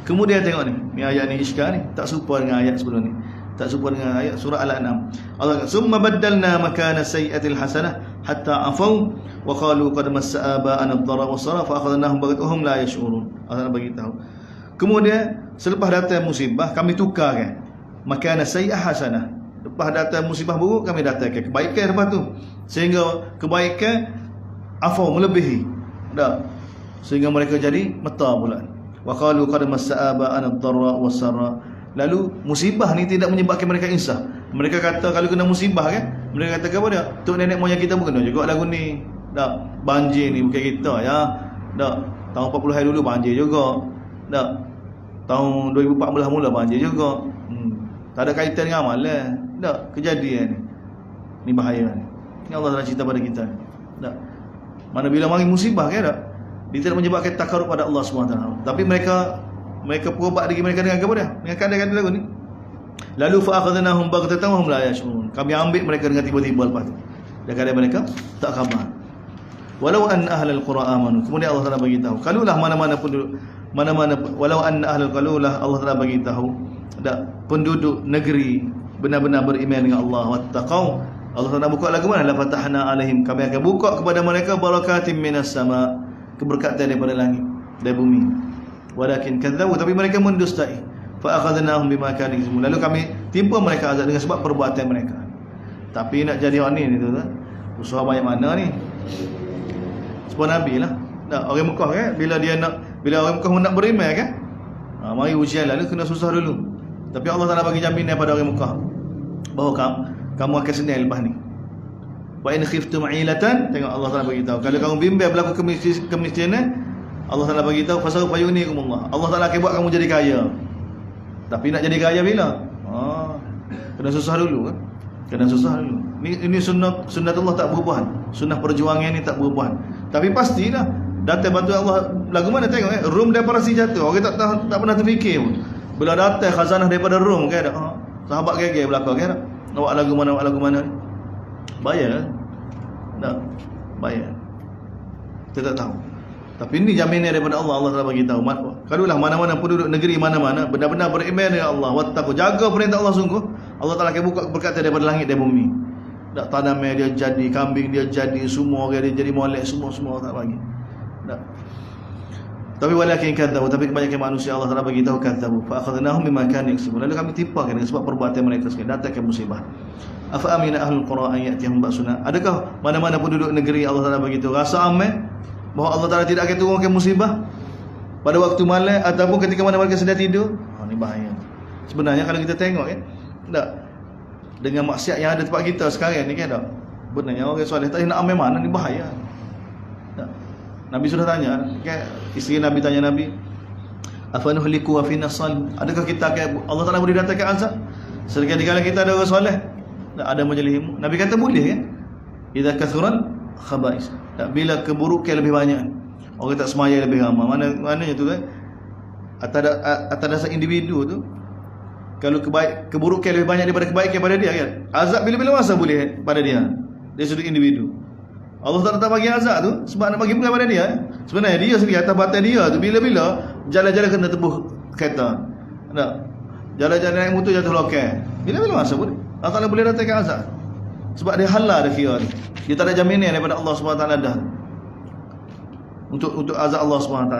Kemudian tengok ni ayat ni iskal ni, tak serupa dengan ayat sebelum ni. Tak serupa dengan ayat surah Al-An'am. Allah kata, "Summa baddalna makana sayyi'atil hasanah hatta afau wa qalu qad massa aba'ana ad-dharra was-sara fa akhadnahum baghtahum la yash'urun." Allah bagi tahu. Kemudian selepas datang musibah, kami tukarkan makana sayyi'ah hasanah. Lepas datang musibah buruk, kami datangkan kebaikan lepas tu, sehingga kebaikan afau melebihi dah, sehingga mereka jadi meta pula. Wa qalu qad massa aba'ana ad-dharra was-sara. Lalu musibah ni tidak menyebabkan mereka insaf. Mereka kata kalau kena musibah kan, mereka kata apa dia? Tok nenek moyang kita pun kena juga lagu ni. Dah, banjir ni bukan kita ya. Dah, tahun 40 hari dulu banjir juga. Dah, tahun 2014 mula banjir juga. Tak ada kaitan dengan amal lah. Tak, kejadian ni bahaya ni. Ni Allah Taala cerita pada kita. Tak. Mana bila mari musibah kan tak? Dia tidak menyebabkan takarub pada Allah SWT. Tapi mereka berubat diri mereka dengan apa dia? Dengan kadang-kadang lagu ni. Lalu fa akhadnahum baghtatan wa hum la yash'urun. Kami ambil mereka dengan tiba-tiba lepas tu. Dan keadaan mereka tak khabar. Walau anna ahlal qura amanu. Kemudian Allah Taala bagi tahu, kalulah mana-mana penduduk, walau anna ahlal qalulah, Allah Taala bagi tahu, penduduk negeri benar-benar beriman dengan Allah, wattaqau. Allah Taala buka lagu mana? La fatahna alaihim, kami akan buka kepada mereka barakatim minas sama, keberkatan daripada langit dan bumi. Walakin kadzabu, tapi mereka mendustai. Fa akhadnahum bima kanu yaksubun, lalu kami timpa mereka azab dengan sebab perbuatan mereka. Tapi nak jadi orang ni tu kan, usaha banyak mana ni? Sebab Nabi lah. Orang Mekah kan, bila orang Mekah nak beriman kan, mari ujian lalu kena susah dulu. Tapi Allah Taala bagi jaminan pada orang Mekah bahawa kamu akan senang lepas ni. Wa in khiftum 'ailatan, tengok Allah Taala bagi tahu, kalau kamu bimbang berlaku kemiskinan, Allah Taala bagi tahu fasawfa yughnihkumullah, Allah Taala akan buat kamu jadi kaya. Tapi nak jadi kaya bila? Kena susah dulu kan? Kena susah dulu. Ini sunnatullah tak berubah. Sunnah perjuangan ni tak berubah. Tapi pastilah datang bantu Allah. Lagu mana tengok Rom daripada Parsi jatuh. Orang tak pernah terfikir pun. Bila datang khazanah daripada Rom kan, sahabat gege belakang kan. Awak lagu mana? Bayar. Tak. Bayar. Kita tak tahu. Tapi ini jaminan daripada Allah. Allah telah bagi tahu. Kalulah mana-mana penduduk negeri mana-mana benar-benar beriman dengan Allah, wattaqu, jaga perintah Allah sungguh, Allah Taala akan buka berkata daripada langit dan bumi. Tak tanamnya dia jadi, kambing dia jadi, semua orang dia jadi molek, semua Allah tak bagi. Tak. Tapi walakin kadzabu, tapi kebanyakan manusia Allah Taala bagi tahu kadzabu. Fa akhadnahum bima kanu yaksubun. Lalu kami timpakan dengan sebab perbuatan mereka sekalian, datangkan musibah. Afa amina ahlul qura an ya'tihum ba'suna. Adakah mana-mana penduduk negeri Allah Taala bagi tahu rasa aman bahawa Allah Taala tidak akan turunkan musibah pada waktu malam ataupun ketika mana mereka sedang tidur? Ini bahaya. Sebenarnya kalau kita tengok tak, dengan maksiat yang ada tempat kita sekarang ni kan, tak, benarnya orang soleh tak nak amal mana, ni bahaya. Tak. Nabi sudah tanya kan, isteri Nabi tanya Nabi, afanuhliku wa fina salih, adakah kita akan Allah Taala boleh datangkan azab sekali-kala kita ada orang soleh, tak ada majlis? Nabi kata boleh kan, idza kathuran khaba'is. Bila keburukan lebih banyak, orang tak semaya lebih ramai, maknanya tu kan, atas dasar individu tu, kalau keburukan lebih banyak daripada kebaikan pada dia kan, azab bila-bila masa boleh pada dia dari sudut individu. Allah tak bagi azab tu sebab nak bagi bukan pada dia. Sebenarnya dia sendiri atas batas dia tu, bila-bila jalan-jalan kena tebuh kereta, tak, jalan-jalan naik motor jatuh lokal, bila-bila masa boleh Allah Ta'ala boleh datangkan azab. Sebab dia halal dia kira ni, dia tak ada jaminan daripada Allah SWT dah untuk azab Allah SWT,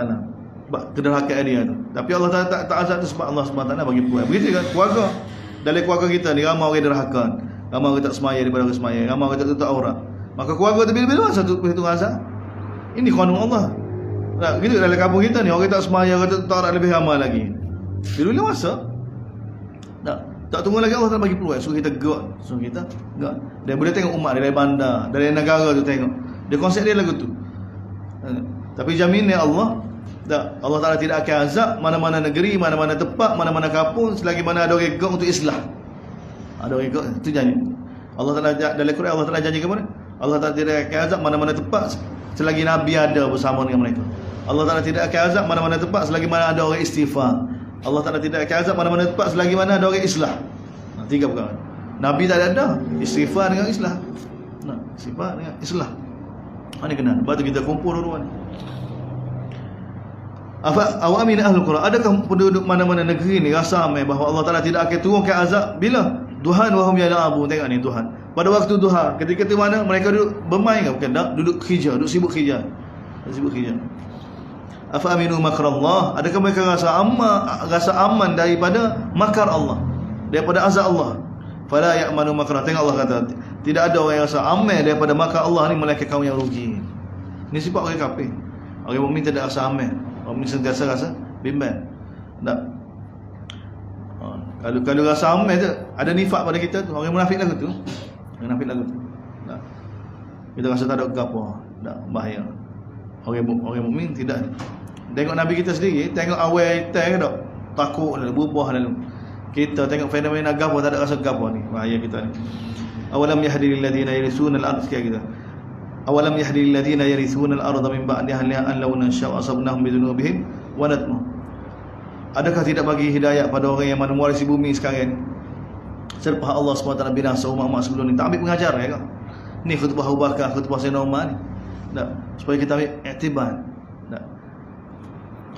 kederhakaan dia tu. Tapi Allah Ta'ala tak azab tu sebab Allah SWT bagi puas. Begitu kan keluarga, dalam keluarga kita ni ramai orang derhaka, ramai orang tak semaya daripada orang semaya, ramai orang tak tutup aurat. Maka keluarga tu bila-bila masa tu perhitung azab. Ini qanun Allah. Tak gitu dalam kampung kita ni, orang tak semaya, orang tak tutup aurat lebih ramai lagi. Bila-bila masa tak tunggu lagi Allah tak bagi peluang, suruh kita gerak, Dia boleh tengok umat dari bandar, dari negara tu tengok. Dia konsep dia lagu tu. Tapi jaminan Allah, Allah Taala tidak akan azab mana-mana negeri, mana-mana tempat, mana-mana kampung selagi mana ada orang gerak untuk islah. Ada orang gerak, itu janji. Allah Taala dalam Quran Allah Taala janji kepada Allah Taala tidak akan azab mana-mana tempat selagi Nabi ada bersama dengan mereka. Allah Taala tidak akan azab mana-mana tempat selagi mana ada orang istighfar. Allah Ta'ala tidak akan azab mana-mana tempat selagi mana ada orang islah. Tiga perkara. Nabi tak ada istighfar dengan islah. Istighfar dengan islah. Mana kena? Lepas tu kita kumpul dua-dua ni. Awamin ahlul qura, adakah penduduk mana-mana negeri ni rasa amai bahawa Allah Ta'ala tidak akan turunkan azab bila duhan wa hum yal'abun. Tengok ni Tuhan. Pada waktu duha, ketika di mana mereka duduk bermain ke bukan? Duduk khijah, duduk sibuk khijah. Afa aminu makrallah, adakah mereka rasa aman daripada makar Allah, daripada azab Allah? Fala ya'manu makrah. Tengok Allah kata, tidak ada orang yang rasa aman daripada makar Allah ni melainkan kaum yang rugi. Ini sifat orang kafir. Orang mukmin tidak rasa aman. Orang mukmin sentiasa rasa bimbang. Tak. Kalau rasa aman tu ada nifak pada kita tu, orang munafik lagu tu. Tak. Kita rasa tak ada apa-apa. Tak, bahaya. Orang mukmin tidak. Tengok Nabi kita sendiri, tengok awal kita ke tak, takut lalu, berubah lalu. Kita tengok fenomena gapo tak ada rasa gapo ni, bahaya kita ni. Awalam yahdi lil ladina yarisuna al-ardh, kita. Awalam yahdi lil ladina yarisuna al-ardh min ba'di ahliha an law nasha'u asabnahum bi dhunubihim wa natma. Adakah tidak bagi hidayah pada orang yang mana mewarisi bumi sekarang ni? Selepas Allah SWT binasa umat-umat sebelum ni, tak ambil pengajar ya kan? Ni khutbah Abu Bakar, khutbah Sayyidina Umar ni. Tak, supaya kita ambil iktibar. Tak.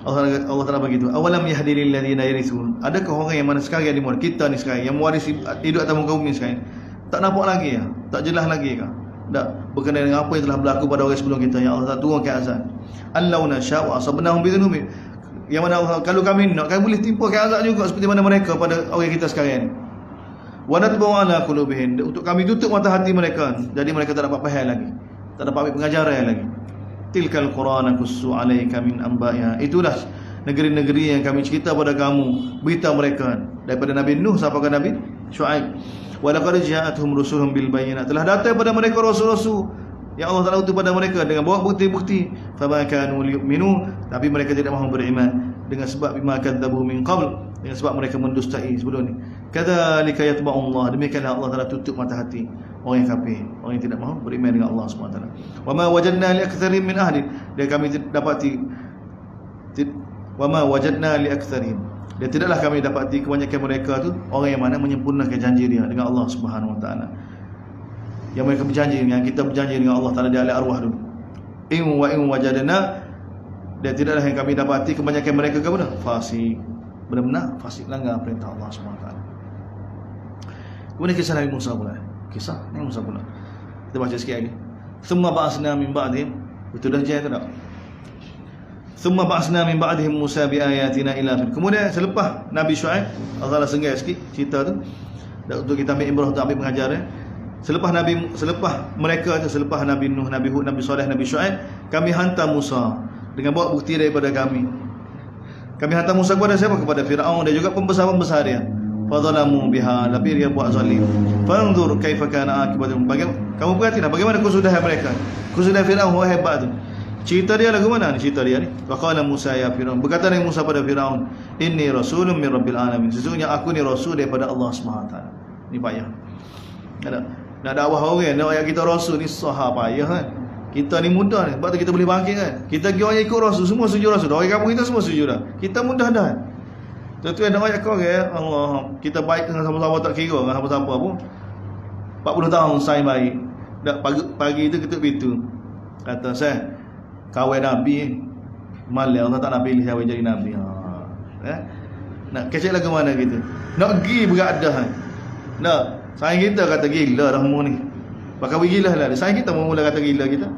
Allah Taala begitu. Awalam yahdi lil ladzina yarithun. Adakah orang yang mana sekarang yang dimuat kita ni sekarang yang mewarisi hidup atas muka bumi sekarang? Tak nampak lagi ya? Tak jelas lagi ke? Tak, berkenaan dengan apa yang telah berlaku pada orang sebelum kita yang Allah turunkan azab. Allau nasya'u asabnahum bidzunubihim. Yang mana Allah, kalau kami nak, kami boleh timpakan azab juga seperti mana mereka pada orang kita sekarang ni. Wa natba'u ala qulubihim, untuk kami tutup mata hati mereka, jadi mereka tak dapat faham lagi, tak dapat ambil pengajaran lagi. Tilkal Qur'an qussu 'alaika min anba'iha. Itulah negeri-negeri yang kami cerita pada kamu, berita mereka daripada Nabi Nuh sampai ke Nabi Syuaib. Wa laqad ja'atuhum rusuluhum bil bayyinat. Telah datang pada mereka rasul-rasul yang Allah Taala utus pada mereka dengan bawa bukti-bukti. Fa ma kanu liyu'minu, tapi mereka tidak mahu beriman dengan sebab bima kadzabu min qabl, dengan sebab mereka mendustai sebelum ni. Kadzalika yatba'u Allah, demikianlah Allah Taala tutup mata hati orang yang kafir, orang yang tidak mahu beriman dengan Allah Subhanahu wa taala. Wa ma wajadna li aktsarin min ahli, dan kami dapati wa ma wajadna li aktsarin, dan tidaklah kami dapati kebanyakan mereka tu orang yang mana menyempurnakan janji dia dengan Allah Subhanahu wa taala. Yang mereka berjanji, yang kita berjanji dengan Allah Taala di alam arwah dulu. In wajadna, dan tidaklah yang kami dapati kebanyakan mereka kepada fasik, benar-benar fasik, langgar perintah Allah Subhanahu wa taala. Kemudian kisah Nabi Musa pula. Kisah Nabi Musa pula. Kita baca sikit lagi. Summa ba'asna min ba'dihim. Betul dah jaya tu tak? Summa ba'asna min ba'dihim Musa bi ayatina ila fil. Kemudian selepas Nabi Syuaib, Allah Taala senggai sikit cerita tu. Dan untuk kita ambil ibrah, untuk ambil pengajaran. Selepas mereka tu, selepas Nabi Nuh, Nabi Hud, Nabi Saleh, Nabi Syuaib, kami hantar Musa dengan bawa bukti daripada kami. Kami hantar Musa kepada siapa? Kepada Firaun dan juga pembesar-pembesar dia. Fadzalamu biha, tapi dia buat zalim. Fanzur kaifa kana akibatun. Kamu perhatilah bagaimana kesudahan mereka. Kesudahan Firaun hebat tu. Cerita dia lagu mana ni? Cerita dia ni. Wa qala Musa ya Firaun. Berkata Nabi Musa pada Firaun, inni rasulun min rabbil alamin. Sesungguhnya aku ni rasul daripada Allah Subhanahu wa taala. Ni payah. Nak dakwah orang, nak ayat kita rasul ni sah payah kan. Kita ni mudah ni, sebab tu kita boleh bangkit kan. Kita kira orang ikut rasul, semua setuju rasul. Orang kampung kita semua setuju dah. Kita mudah dah. Tentu nak ayat kau orang, Allah, kita baik dengan sama-sama, tak kira dengan siapa-siapa pun. 40 tahun saya baik. Dak pagi tu ketuk pintu. Kata saya, kawan Nabi malah Allah tak nak pilih saya jadi Nabi. Nak kecek lagu mana gitu. Nak pergi beradah. Nak sayang kita kata gila dah mu ni. Pakai gila lah. Sayang kita mula kata gila kita.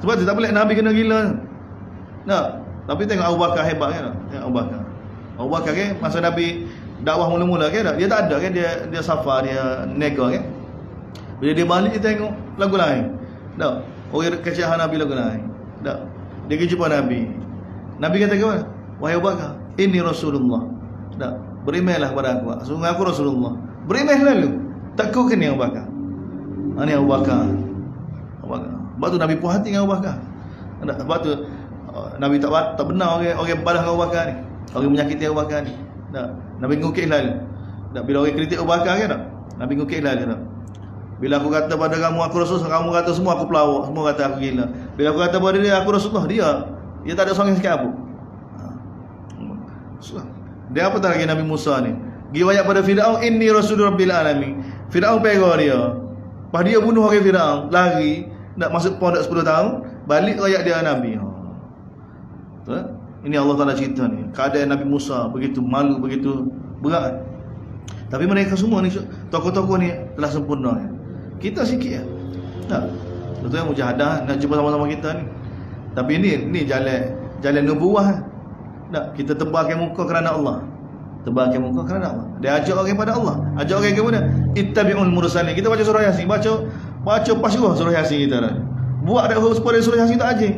Sebab tu tak boleh Nabi kena gila. Nak. Tapi tengok Abu Bakar hebat kan. Tengok Abu Bakar. Abu Bakar kan masa Nabi dakwah mula-mula kan, dia tak ada kan, dia safar, dia nega kan. Bila dia balik dia tengok lagu lain. Tak. Orang kecil Nabi lagu lain. Tak. Dia pergi jumpa Nabi. Nabi kata ke mana? Wahai Abu Bakar, ini Rasulullah. Tak. Berimanlah kepada aku. Sungguh aku Rasulullah. Beriman lalu. Takut ke ni Abu Bakar? Ini Abu Bakar. Abu Bakar. Sebab tu Nabi puas hati dengan Abu Bakar. Sebab tu Nabi tak benar orang balas dengan Abu Bakar ni. Orang menyakiti Abu Bakar ni. Tak. Nabi ngukit lalu. Tak. Bila orang kritik Abu Bakar kan tak? Nabi ngukit lalu tak. Bila aku kata pada kamu aku Rasul, kamu kata semua aku pelawak, semua kata aku gila. Bila aku kata pada dia aku Rasulullah, dia tak ada sangat sikit apa. Dia apa tak lagi Nabi Musa ni? Pergi ayat pada Firaun, inni rasulur rabbil alamin. Firaun pegah dia. Pas dia bunuh orang Firaun, lari, nak masuk pondok 10 tahun, balik ayat dia Nabi. Ini Allah Taala cerita ni. Keadaan Nabi Musa begitu malu, begitu berat. Tapi mereka semua ni, tokoh-tokoh ni telah sempurna. Kita sikit ya. Tak. Betul yang mujahadah nak jumpa sama-sama kita ni. Tapi ni jalan nubuah. Tak. Kita tebalkan muka kerana Allah. Tebalkan muka kerana Allah. Dia ajak orang kepada Allah. Ajak orang ke mana? Ittabi'ul mursalin. Kita baca surah Yasin, baca pasrah surah Yasin kita dah. Buat dak huruf pada surah Yasin tak aje.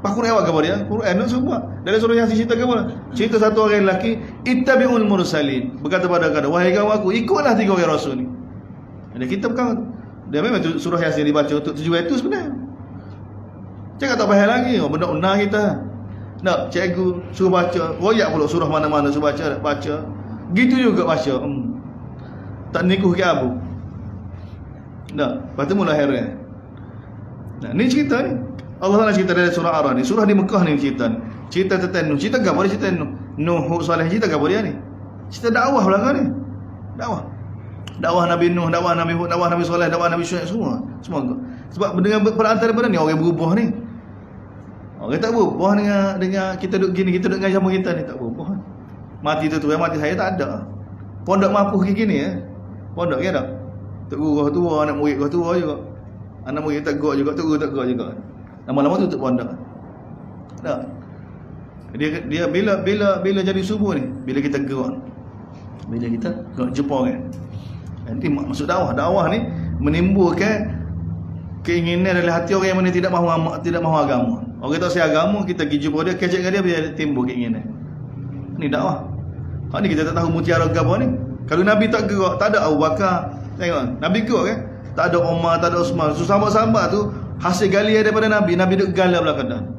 Pak Quran awak kepada dia. Quran nak semua. Dalam surah Yasin cerita ke mana? Cerita satu orang lelaki, ittabi'ul mursalin. Berkata pada kata, wahai kaum aku, ikutlah 3 orang rasul ni. Ada kita bukan. Dia memang tu surah Yasin dibaca untuk tujuan itu sebenarnya. Cakap tak payah lagi, benda-benda kita. Nak cikgu suruh baca, royak pula surah mana-mana suruh baca. Gitu juga baca. Tak nikuh ke abu. Nak, lepas tu mula heran. Nah, ni cerita ni. Allah Taala cerita dari surah Ar-Ra'd ni. Surah di Mekah ni cerita ni. Cerita tentang Nuh. Cerita apa dia cerita Nuh? Nuh, Saleh cerita apa dia ni? Cerita dakwah belakang ni. Dakwah. dakwah Nabi Nuh, dakwah Nabi Hud, dakwah Nabi Saleh, dakwah Nabi Syuaib, semua sebab dengan perantara benda ni orang berubah ni. Orang tak berubah dengan kita duduk gini, kita duduk dengan sama kita ni, tak berubah. Mati tu mati saya tak ada. Pondok mampu gini ya. Pondok ke tak? Tok guru tua, anak murid tua juga. Anak murid tak gua juga, tok guru tak gua juga. Lama-lama tutup pondok. Tak. Dia bila jadi subuh ni, bila kita gerak. Bila kita gerak jumpa orang. Nanti maksud dakwah ni menimbulkan keinginan dalam hati orang yang mana tidak mahu agama. Orang tak saya agama, kita pergi jumpa dia, kecek dengan dia, biar timbul keinginan. Ni dakwah. Hak ni kita tak tahu mutiara ke apa ni. Kalau Nabi tak gerak, tak ada Abu Bakar. Tengok, Nabi gerak kan? Tak ada Umar, tak ada Osman. So sahabat-sahabat tu hasil gali daripada Nabi. Nabi duk galah belakang.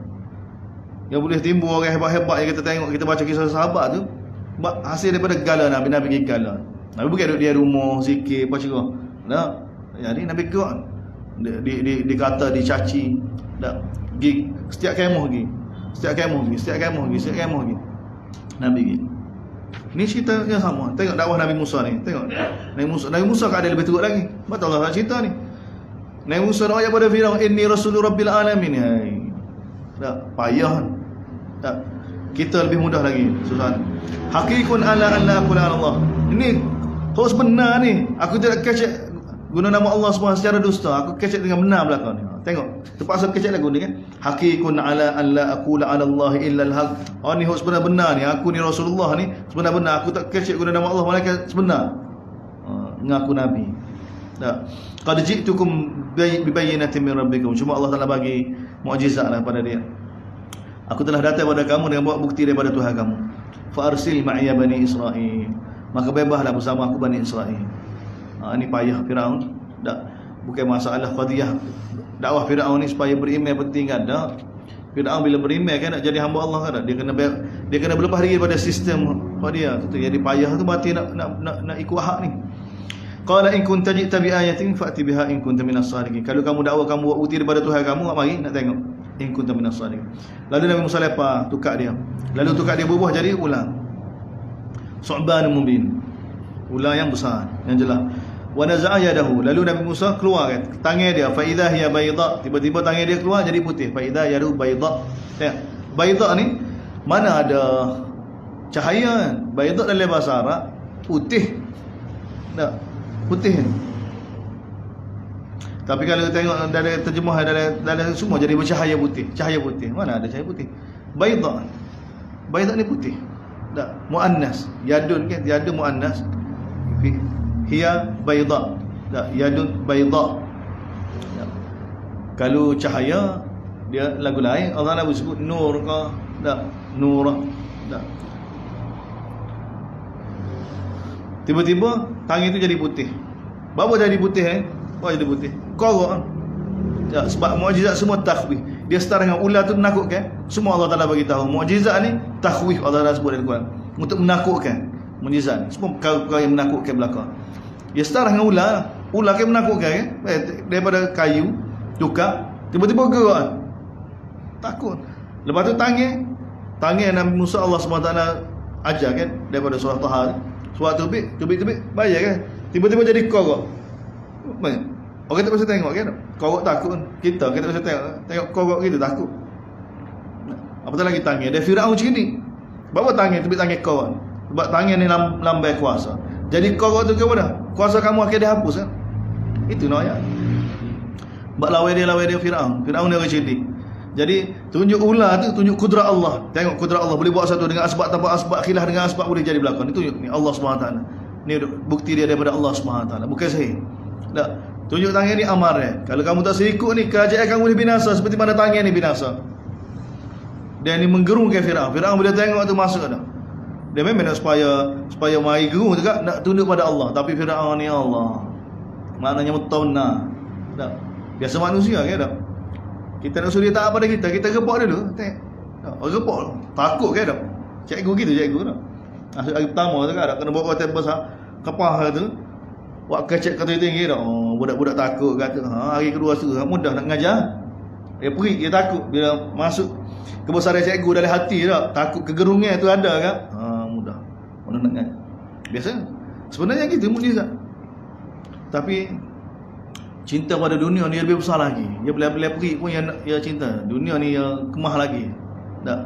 Yang boleh timbul orang hebat-hebat yang kita tengok, kita baca kisah sahabat tu, hasil daripada galah Nabi pergi galah. Nabi bukan duduk dia rumah zikir apa cerah. Tak. Jadi Nabi gerak. Dikata dicaci. Tak. Pergi setiap kemah pergi. Setiap kemah pergi. Nabi pergi. Ini cerita yang sama. Tengok dakwah Nabi Musa ni. Tengok. Nabi Musa keadaan lebih teruk lagi. Betul Allah cerita ni. Nabi Musa doa pada Firaun, "Inni rasulur rabbil alamin." Hai. Tak payah. Tak. Kita lebih mudah lagi. Susah. Haqiqun ala aqula Allah. Ini harus benar ni. Aku tidak kecek guna nama Allah semua secara dusta. Aku kecek dengan benar belakang ni. Tengok. Terpaksa kecek lagu ni kan. Haqiqun ala aqula ala Allah illa al-haq. Oh ni harus benar-benar ni. Aku ni Rasulullah ni sebenar-benar. Aku tak kecek guna nama Allah malaikat sebenar. Mengaku Nabi. Tak. Qad ji'tukum bibayyinatin min rabbikum. Cuma Allah Taala bagi mukjizatlah pada dia. Aku telah datang kepada kamu dengan bawa bukti daripada Tuhan kamu. Fa arsil ma'iya bani Israil. Maka bebaslah bersama aku Bani Israel. Ini payah Firaun. Tak. Bukan masalah qadiyah dakwah Firaun ni supaya beriman penting kan. Tak. Firaun bila beriman kan nak jadi hamba Allah kan. Dia kena berlepas diri daripada sistem qadiyah tu. Jadi payah tu mati nak ikut hak ni. Qala in kunta ji'ta bi ayatin fa'ti biha in kunta minas sadiqin. Kalau kamu dakwah kamu buat bukti daripada Tuhan kamu, mari nak tengok. In kunta minas sadiqin. Lalu Nabi Musa lepas tukar dia. Lalu tukar dia berubah jadi ular. Su'ban mubin. Ular yang besar, yang jelas. Wa naza'a yadahu. Lalu Nabi Musa keluar kan tangan dia, fa idza hiya bayda. Tiba-tiba tangan dia keluar jadi putih. Fa idza yadu bayda. Tengok. Bayda ni mana ada cahaya kan? Bayda dalam bahasa Arab putih. Tak. Putih. Tapi kalau tengok dalam terjemah dalam semua jadi bercahaya putih. Cahaya putih. Mana ada cahaya putih? Bayda. Bayda ni putih. Tak. Muannas. Yadun kan? Yadun muannas. Hiya bayda. Tak. Yadun bayda. Tak. Kalau cahaya dia lagu lain Allah Taala sebut nur ke? Tak. Nur. Tak. Tiba-tiba tangan itu jadi putih. Berapa jadi putih Apa jadi putih? Korok. Ya, sebab mukjizat semua takhwif. Dia setara dengan ular tu menakutkan. Semua Allah Taala bagi tahu. Mukjizat ni takhwif Allah Taala sebut dalam Quran. Untuk menakutkan. Mukjizat. Semua perkara yang menakutkan belaka. Dia setara dengan ular. Ular kan menakutkan kan? Daripada kayu tukar tiba-tiba gerak. Takut. Lepas tu tangan Nabi Musa Allah SWT ajar kan daripada surah Taha. Surah tubik bayar kan. Tiba-tiba jadi korok. Orang tak bisa tengok kan. Korok takut. Kita tak bisa tengok korok kita takut. Apatah lagi tangan dia Firaun macam ni. Bawa tangan tubik tangan korok. Sebab tangan ni lambai kuasa. Jadi korok tu ke mana? Kuasa kamu akan dihapus kan. Itu nak ayat. Sebab lawai dia Firaun ni orang cerdik. Jadi tunjuk ular tu tunjuk kudrat Allah. Tengok kudrat Allah boleh buat satu dengan asbab tanpa asbab, khilaf dengan asbab boleh jadi belakang. Itu ni Allah SWT. Ni bukti dia daripada Allah SWT. Bukan sahih. Tak. Tunjuk tangan ni amar dia. Kalau kamu tak serikut ni kerajaan kamu ni binasa seperti mana tangan ni binasa. Dia ni menggerungkan Firaun. Firaun bila tengok tu masuk dah. Dia memang nak supaya mari gerung juga nak tunduk pada Allah. Tapi Firaun ni Allah. Maknanya mutawna. Tak. Biasa manusia ke tak? Kita nak suruh tak apa dah kita gepak dulu. Tengok. Gepak dulu. Takut ke tak? Cikgu tak? Hari pertama tu kan ada kena bawa hotel besar. Kepah tu. Buat kecek kata tinggi tak? Oh, budak-budak takut kata. Hari kedua tu mudah nak mengajar. Dia perik, dia takut bila masuk kebesaran cikgu dalam hati tak? Takut kegerungan tu ada kan? Mudah nak mengajar. Biasa. Sebenarnya gitu mukjizat. Tapi cinta pada dunia ni lebih besar lagi. Dia belah-belah pergi pun dia cinta. Dunia ni yang kemah lagi. Tak,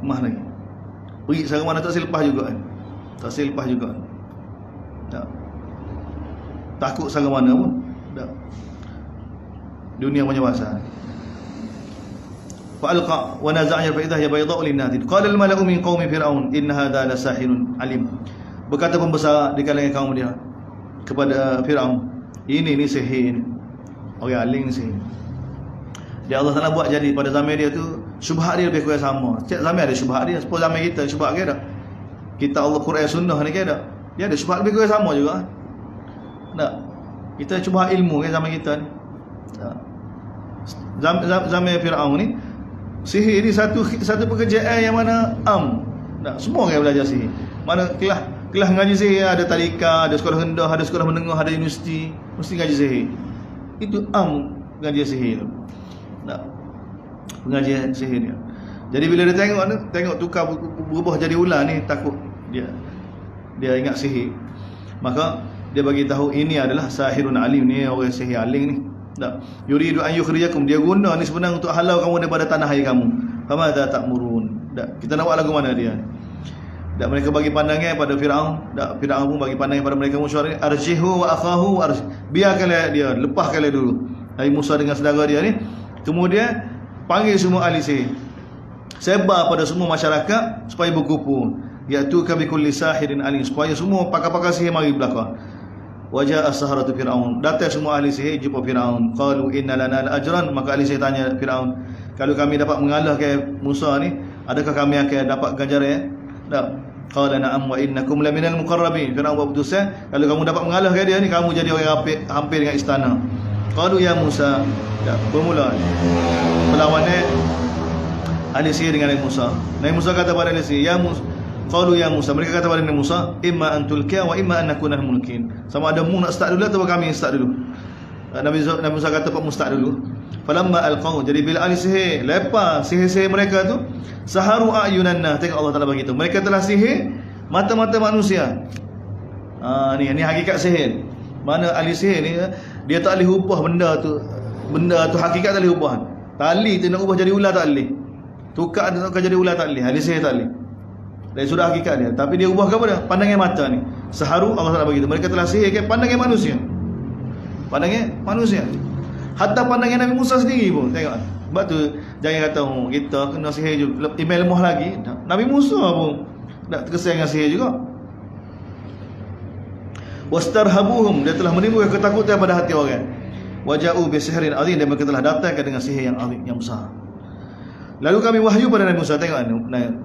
kemah lagi. Pergi sekarang mana tak selepas juga kan. Tak selepas juga. Tak. Takut sekarang mana pun. Tak. Dunia punya pasal. Fa'alqa wa naza'ya fa idha hiya baydha'u lin-nadhir. Qala al-mala'u min qaumi fir'aun inna hadha la sahirun alim. Berkata pembesar di kalangan kaum dia kepada Firaun, ini sihir. Orang alim ni sihir. Dia Allah Taala buat jadi pada zaman dia tu syubhat dia lebih kurang sama. Setiap zaman ada syubhat dia. Sepuluh zaman kita syubhat ke dah. Kita Allah Quran Sunnah ni ke dah. Dia ada syubhat lebih kurang sama juga. Tak. Kita syubhat ilmu ke zaman kita ni. Tak. Zaman Firaun ni sihir ni satu pekerjaan yang mana tak, semua orang belajar sihir. Mana kelas ngaji sihir, ada tadika, ada sekolah rendah, ada sekolah menengah, ada universiti, mesti ngaji sihir. Itu ngaji sihir tu. Tak. Pengajian sihir dia. Jadi bila dia tengok tukar berubah jadi ular ni, takut dia ingat sihir. Maka dia bagi tahu ini adalah sahirun alim, ni orang sihir alim ni. Tak. Yuridu an yukhrijakum, dia guna ni sebenarnya untuk halau kamu daripada tanah air kamu. Famadza ta'murun. Tak. Kita nak buat lagu mana dia? Tak, mereka bagi pandangan pada Firaun. Tak, Firaun pun bagi pandangan pada mereka Musa ni, arjihu wa akhahu biarkanlah dia, lepaskanlah dulu Nabi Musa dengan saudara dia ni. Kemudian panggil semua ahli sihir, sebar pada semua masyarakat supaya berkumpul, iaitu ka bi kulli sahirin alim, supaya semua pakar-pakar sihir mari belakang. Wajah as-saharatu Firaun, datang semua ahli sihir jumpa Firaun. Qalu inna lana al-ajran, maka ahli sihir tanya Firaun, kalau kami dapat mengalahkan Musa ni, adakah kami akan dapat ganjaran? Tak. Qala na'am wa innakum laminal muqarrabin. Firaun buat putusan, kalau kamu dapat mengalahkan dia ni, kamu jadi orang hampir dengan istana. Qalu ya Musa, tak, bermula perlawanan ahli sihir dengan Nabi Musa. Nabi Musa kata pada ahli sihir, ya Musa, qalu ya Musa, mereka kata pada Nabi Musa, imma an tulqiya wa imma an nakuna mulkin. Sama ada mu nak start dulu atau kami yang start dulu. Nabi Musa kata pak mu start dulu. Falamma alqaw, jadi bila ahli sihir lepas sihir-sihir mereka tu, saharu ayunanna, tengok Allah Taala bagi tu, mereka telah sihir mata-mata manusia. Ni hakikat sihir. Mana ahli sihir ni, dia tak boleh ubah benda tu hakikat tak boleh ubah. Tali tu nak ubah jadi ular tak boleh. Tukar jadi ular tak boleh. Ahli sihir tak boleh. Dan sudah hakikat dia. Tapi dia ubah kepada pandangan mata ni. Saharu, Allah Taala bagi tu, mereka telah sihirkan pandangan manusia. Pandangan manusia. Hatta pandangan Nabi Musa sendiri pun tengok. Sebab tu jangan kata kita kena sihir juga, email lemah lagi. Nabi Musa pun tak terkesan dengan sihir juga. Wastarhabuhum, dia telah menimbulkan ketakutan pada hati orang. Waja'u bi sihrin azim, dan mereka telah datang dengan sihir yang azim, yang besar. Lalu kami wahyu pada Nabi Musa, tengok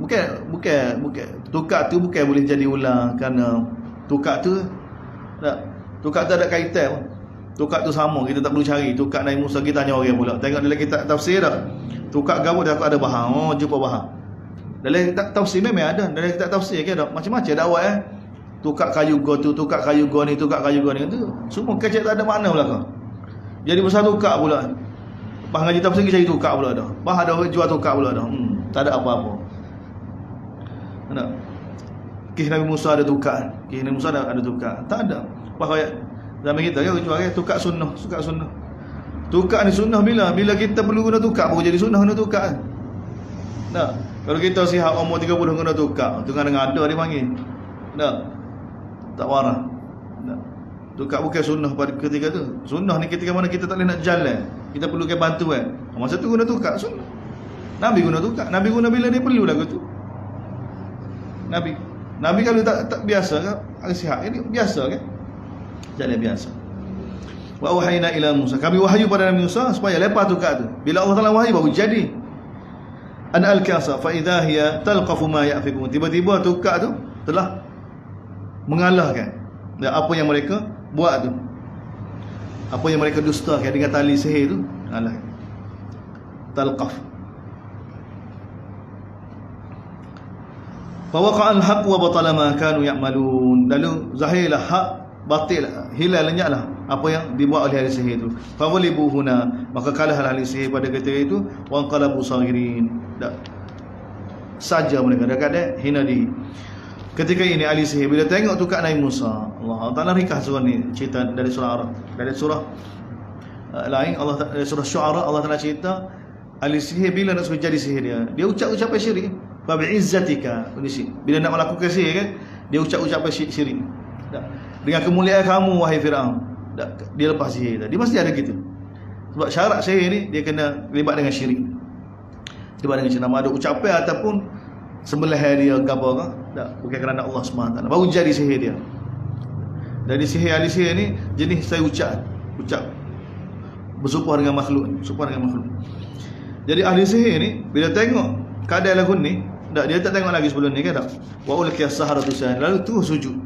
bukan tukar tu bukan boleh jadi ular, kerana tukar tu ada kaitan pun. Tukar tu sama, kita tak perlu cari tukar Nabi Musa, kita tanya orang pula. Tengok dalam kitab tafsir dah, tukar gabut dah ada bahar. Jumpa bahar. Dalam kitab tafsir memang ada, dalam kitab tafsir ke ada macam-macam dakwah tukar kayu go tu, tukar kayu go ni, tukar kayu go ni tu. Semua kecil tak ada makna belakang. Jadi besar tukar pula. Lepas ngaji tafsir kita cari tukar pula dah. Bah ada orang jual tukar pula dah. Tak ada apa-apa. Ada. Kisah Nabi Musa ada tukar. Kisah Nabi Musa ada tukar. Tak ada. Bah zaman kita ya jual tukar sunnah, tukar sunnah. Tukar ni sunnah bila kita perlu guna tukar baru jadi sunnah, guna tukar. Nah, kalau kita sihat umur 30 guna tukar, tu kan dengan ada dia panggil. Tak warah. Tukar bukan sunnah pada ketika tu. Sunnah ni ketika mana kita tak boleh nak jalan, kita perlukan bantuan. Masa tu guna tukar sunnah. Nabi guna tukar. Nabi guna bila dia perlu lagu tu. Nabi kalau tak biasa kan, sihat ini biasa kan? Jalan biasa. Wa wahayna ila Musa, kami wahyu pada Nabi Musa supaya lepas tukar tu. Bila Allah Taala wahyu baru jadi. An al-kasa fa idha hiya talqafu ma ya'fikun. Tiba-tiba tukar tu telah mengalahkan apa yang mereka buat tu, apa yang mereka dustakan dengan tali sihir tu, alah talqaf. Fa waqa'a al-haq wa batala ma kanu ya'malun. Lalu zahirlah hak, batil, hilal lenyaplah apa yang dibuat oleh ahli sihir itu. Fa walibu huna, maka kalahlah ahli sihir pada ketika itu. Wa qalabu saghirin, saja mereka dekat hina diri. Ketika ini ahli sihir bila tengok tukar Nabi Musa, Allah Taala ringkas surah ni, cerita dari surah Araf, dari surah lain dari surah Syu'ara Allah Taala cerita ahli sihir bila nak suruh jadi sihir dia ucap-ucap syirik. Fa bi'izzatika, bila nak melakukan sihir kan, dia ucap-ucap syirik. Dengan kemuliaan kamu wahai Firaun, dia lepas sihir. Dia mesti ada gitu. Sebab syarat sihir ni dia kena libat dengan syirik. Libat dengan syirik, ada ucapan ataupun sembelih dia gapo ke, bukan kerana Allah SWT, baru jadi sihir dia. Dari sihir ahli sihir ni jenis saya ucap bersumpah dengan makhluk, Jadi ahli sihir ni bila tengok keadaan lagu ni, dia tak tengok lagi sebelum ni kan, wa ulqiya as-saharatu sajidin, lalu terus sujud.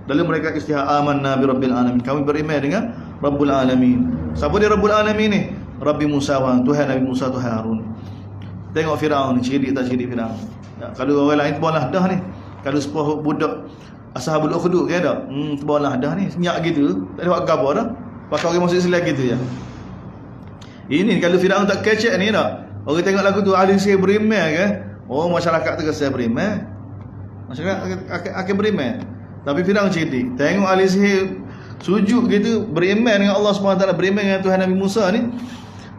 Lalu mereka istihar, amanna bi rabbil alamin, kami beriman dengan Rabbul Alamin. Siapa dia Rabbul Alamin ni? Rabbi Musa wa Tuhan Nabi Musa, Tuhan Harun. Tengok Firaun ni, cerdik tak cerdik Firaun. Kalau orang lain terbalah dah ni, kalau sepuh budak Ashabul Ukhdud ke dah, terbalah dah ni, senyap gitu, tak ada buat apa dah. Pakai orang masuk Islam gitu je. Ini kalau Firaun tak kecek ni dah, orang tengok lagu tu ahli sihir beriman ke, oh masyarakat terkesan beriman, masyarakat akan beriman. Tapi Firaun cerdik, tengok ahli sihir sujud gitu, beriman dengan Allah SWT, beriman dengan Tuhan Nabi Musa ni,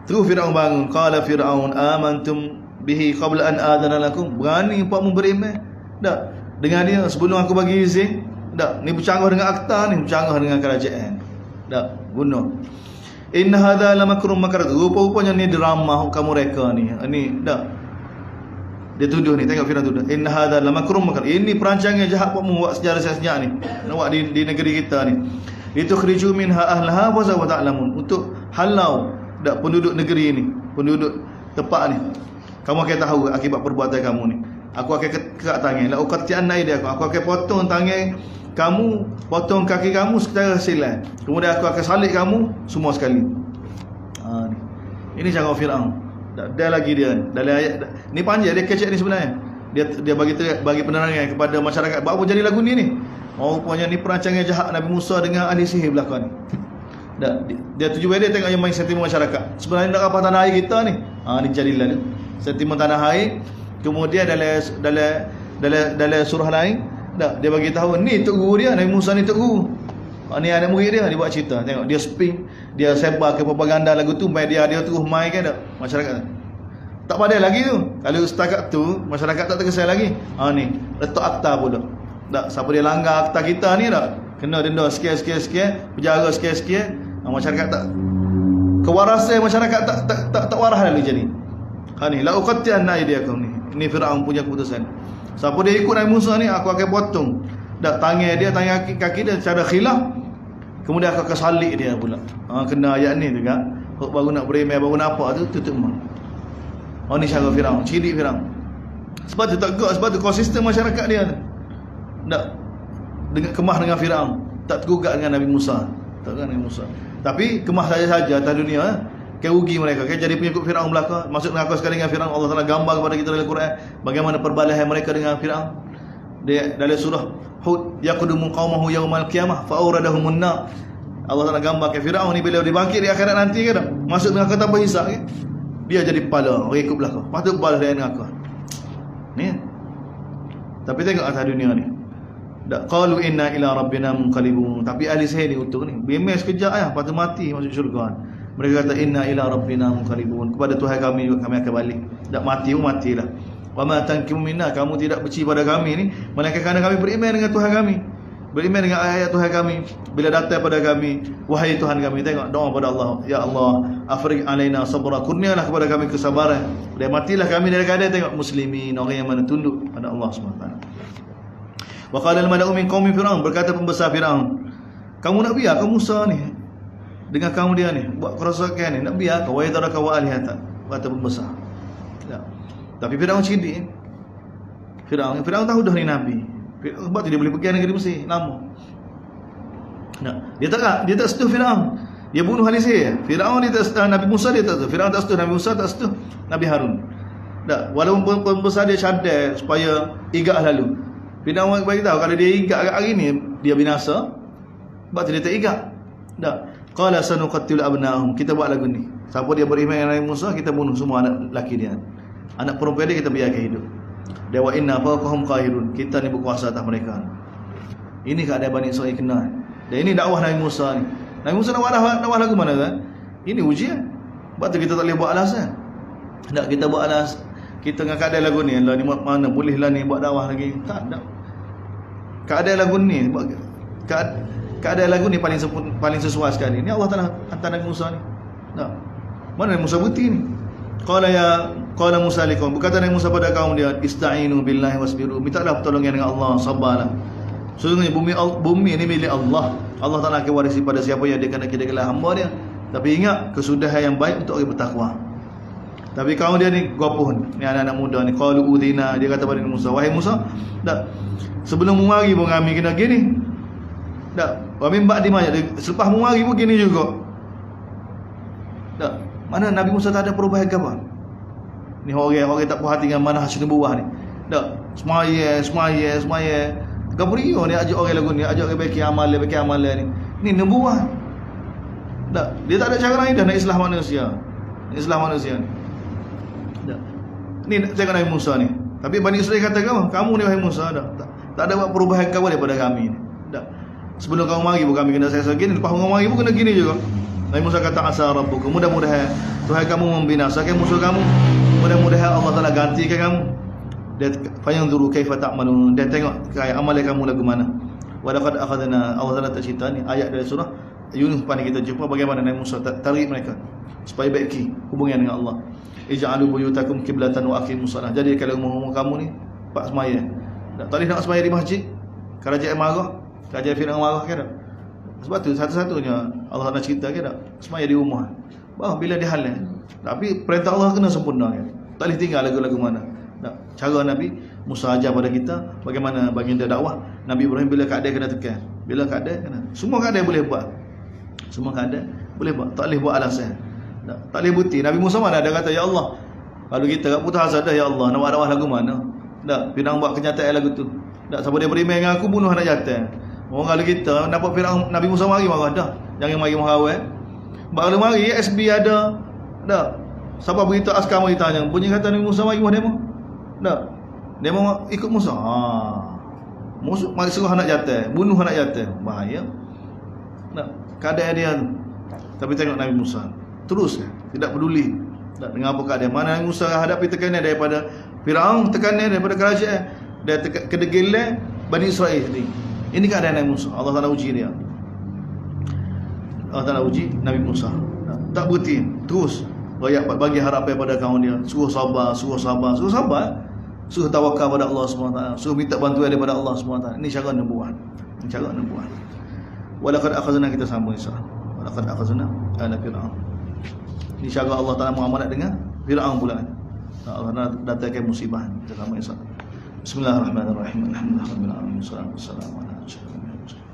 terus Firaun bangun. Qala Firaun amantum bihi qabla an adana lakum, berani pak beriman tak dengan dia sebelum aku bagi izin? Tak, ni bercanggah dengan akta ni, bercanggah dengan kerajaan. Tak guna. Inna hadza lamakrum makarat, rupa-rupanya ni drama kamu mereka ni. Ini tak, dia tuduh ni, tengok Firaun tuduh, inna hadza lamakrum makarat, ini perancangan jahat pak buat sejarah-sejarah ni, nak buat di negeri kita ni. Litukhriju minha ahlaha wa ta'lamun, untuk halau tak penduduk negeri ni, penduduk tempat ni. Kamu akan tahu akibat perbuatan kamu ni. Aku akan kekat tangan, la uqatti'anna aydiakum, aku akan potong tangan kamu, potong kaki kamu secara silang. Kemudian aku akan salib kamu semua sekali. Ini cara Firaun. Dah lagi dia dalam ayat ni panjang dia kecek ni sebenarnya. Dia bagi penerangan kepada masyarakat bahawa jadi lagu ni. Oh, rupanya ni perancangan jahat Nabi Musa dengan ahli sihir belakang ni. Dia tujuan dia tengok yang main sentimen masyarakat. Sebenarnya nak apa tanah air kita ni? Ni jadilah dia. Sentimen tanah air. Kemudian dalam surah lain, dia bagi tahu ni tok guru dia, Nabi Musa ni tok guru. Ni anak murid dia buat cerita. Tengok dia spin, dia sebar ke propaganda lagu tu, mai dia terus main kan dak masyarakat. Tak padai lagi tu. Kalau setakat tu masyarakat tak terkesan lagi. Ni letak akta pula. Tak, siapa dia langgar akta kita ni tak, kena denda sekian, penjara sekian. Masyarakat tak, kewarasan masyarakat tak waras lagi jadi. Ni la uqatti'anna aydiakum ni. Ini Firaun punya keputusan. Siapa dia ikut Nabi Musa ni, aku akan potong dak tangan dia, tangan kaki dia secara khilaf. Kemudian aku akan salib dia pula. Kena ayat ni juga. Baru nak beriman, baru nak apa tu tutup mak. Ni cara Firaun, cerdik Firaun. Sebab tu tak gak, sebab tu konsisten masyarakat dia. Tak dengan kemah dengan Firaun, tak tergugat dengan Nabi Musa. Tak dengan Nabi Musa. Tapi kemah saja atas dunia, rugi mereka, jadi pengikut Firaun belaka. Masuk neraka sekali dengan Firaun. Allah Taala gambar kepada kita dalam Quran bagaimana perbalahan mereka dengan Firaun. Dia dalam surah Hud, yaqudumu qaumahu yaumal qiyamah fa awradahumun nar. Allah Taala gambar ke Firaun ni bila dia bangkit di akhirat nanti kan, masuk neraka tanpa hisab kan? Dia jadi kepala, orang ikut belaka. Patut balas dia neraka. Ni. Tapi tengok atas dunia ni. Dak qalu inna ila rabbina munqalibun. Tapi ahli sihir ni utuh ni, bimbang sekejap patut mati masuk syurga. Mereka kata inna ila rabbina munqalibun, kepada Tuhan kami juga kami akan balik. Tak mati pun matilah. Wa ma tankimu minna, kamu tidak benci pada kami ni melainkan kerana kami beriman dengan Tuhan kami, beriman dengan ayat Tuhan kami. Bila datang pada kami, wahai Tuhan kami, tengok doa pada Allah, ya Allah afriq alaina sabra, kurnialah kepada kami kesabaran. Dan matilah kami dalam keadaan tengok muslimin, orang yang mana tunduk pada Allah SWT. Wa qala al-mala'u min qaumi Firaun, berkata pembesar Firaun, kamu nak biar kamu Musa ni dengan kamu dia ni buat kerosakan ni, nak biar kau wa yadaraka wa alihata, kata pembesar. Tapi Firaun cerdik. Firaun tahu dah ni nabi. Sebab tu dia boleh pergi negeri Mesir lama. Dia tak setuju Firaun. Dia bunuh ahli sihir. Firaun dia tak setuju Nabi Musa, dia tak setuju. Firaun tak setuju Nabi Musa, tak setuju Nabi Harun. Walaupun pembesar dia cadar supaya igak lalu. Firaun bagi tahu kalau dia igak hari ni dia binasa. Sebab tu dia tak igak. Qala sanuqattil abna'ahum, kita buat lagu ni. Siapa dia beriman dengan Nabi Musa, kita bunuh semua anak lelaki dia. Anak perempuan dia kita biarkan hidup. Dia wa inna fawqahum qahirun. Kita ni berkuasa atas mereka. Ini keadaan Bani Israel kena. Dan ini dakwah Nabi Musa ni. Nabi Musa dakwah lagu mana kan? Ini ujian. Sebab tu kita tak boleh buat alasan. Tak kita buat alas. Kita dengan keadaan lagu ni, Allah ni mana boleh lah ni buat dakwah lagi. Tak ada. Keadaan lagu ni, keadaan lagu ni paling sesuai sekali. Ini Allah Taala hantar Nabi Musa ni. Tak. Mana Nabi Musa bukti ni? Qala Musa liqaum. Berkata Nabi Musa pada kaum dia, ista'inu billahi wasbiru. Mintalah pertolongan dengan Allah, sabarlah. Sesungguhnya bumi ini milik Allah. Allah Taala akan warisi pada siapa yang dia kena hamba dia. Tapi ingat kesudahan yang baik untuk orang bertakwa. Tapi kaum dia ni gopoh ni anak-anak muda ni. Qalu udhina, dia kata pada Musa, wahai Musa, dak sebelum mari pun kami kena gini. Dak, wa min ba'di ma, selepas mari pun gini juga. Dak, mana Nabi Musa tak ada perubahan ke apa? Ni orang tak puas hati dengan manhaj nubuwah ni. Dak, semaya. Gabriel ni ajak orang lagu ni, ajak orang baiki amal ni. Ni nubuwah. Dak, dia tak ada cara lain dah nak islah manusia. Tak. Ni cakap Nabi Musa ni. Tapi Bani Israel kata kamu ni wahai Musa tak ada buat perubahan kau daripada kami ni. Tak. Sebelum kamu mari pun kami kena saya gini, lepas kamu mari pun kena gini juga. Nabi Musa kata asa rabbukum, mudah-mudahan Tuhan kamu membinasakan musuh kamu. Mudah-mudahan Allah Taala gantikan kamu. Dan fayanzuru kaifa ta'malun, dan tengok kaya amal kamu lagu mana. Wa laqad akhadna, Allah Taala tak cerita ni ayat dari surah Yunus pada kita jumpa bagaimana Nabi Musa tarik mereka supaya baiki hubungan dengan Allah. Ij'alu buyutakum qiblatan wa aqimus shalah. Jadi kalau rumah kamu ni pak semaya. Tak boleh nak semaya di masjid. Kerajaan marah, kerajaan Firaun marah ke tak? Sebab tu satu-satunya Allah nak cerita ke tak? Semaya di rumah. Bah bila dihalal. Tapi perintah Allah kena sempurna kan. Tak boleh tinggal lagu-lagu mana. Tak. Cara Nabi Musa ajar pada kita bagaimana baginda dakwah. Nabi Ibrahim bila keadaan kena tekan. Bila keadaan kena. Semua keadaan boleh buat. Semua keadaan boleh buat. Tak boleh buat alasan. Tak boleh bukti. Nabi Musa mana ada kata, ya Allah, kalau kita tak putus asa dah, ya Allah, nak buat dakwah lagu mana? Tak, Firaun buat kenyataan lagu tu. Tak, siapa dia beri dengan aku, bunuh anak jantan. Orang kalau kita dapat Firaun, Nabi Musa mari marah dah. Jangan mari marah. Baru mari SB ada. Tak. Siapa beritahu askar mari tanya, bunyi kata Nabi Musa mari buat demo. Tak. Demo ikut Musa. Musa mari suruh anak jantan, bunuh anak jantan. Bahaya. Tak. Keadaan dia tu. Tapi tengok Nabi Musa terus tidak peduli tak dengan apa keadaan. Mana Nabi Musa hadapi tekanan daripada Firaun, tekanan daripada kerajaan, dan kedegilan Bani Israel ni. Ini keadaan Nabi Musa. Allah Taala uji dia. Allah Taala uji Nabi Musa. Tak berhenti, terus bagi harapan pada kaum dia. Suruh sabar. Suruh tawakal pada Allah SWT. Suruh minta bantuan daripada Allah SWT. Ini cara nubuah. Walaqad akhadna, kita sambung insya-Allah. Walaqad akhadna ala Firaun. Ini cara Allah Taala muamalat dengan Firaun pula. Allah datangkan musibah. Kita sama insya. Bismillahirrahmanirrahim. Alhamdulillahirabbil alamin. Wassalamu ala asyrafil mursalin.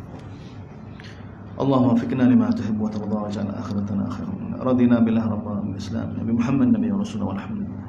Allahumma waffiqna lima tuhibbu wa tarda wa ja'al akhiratana khairan. Radina billahi rabban, bil Islam, Nabi Muhammad nabiyyu rasulullah, walhamdulillah.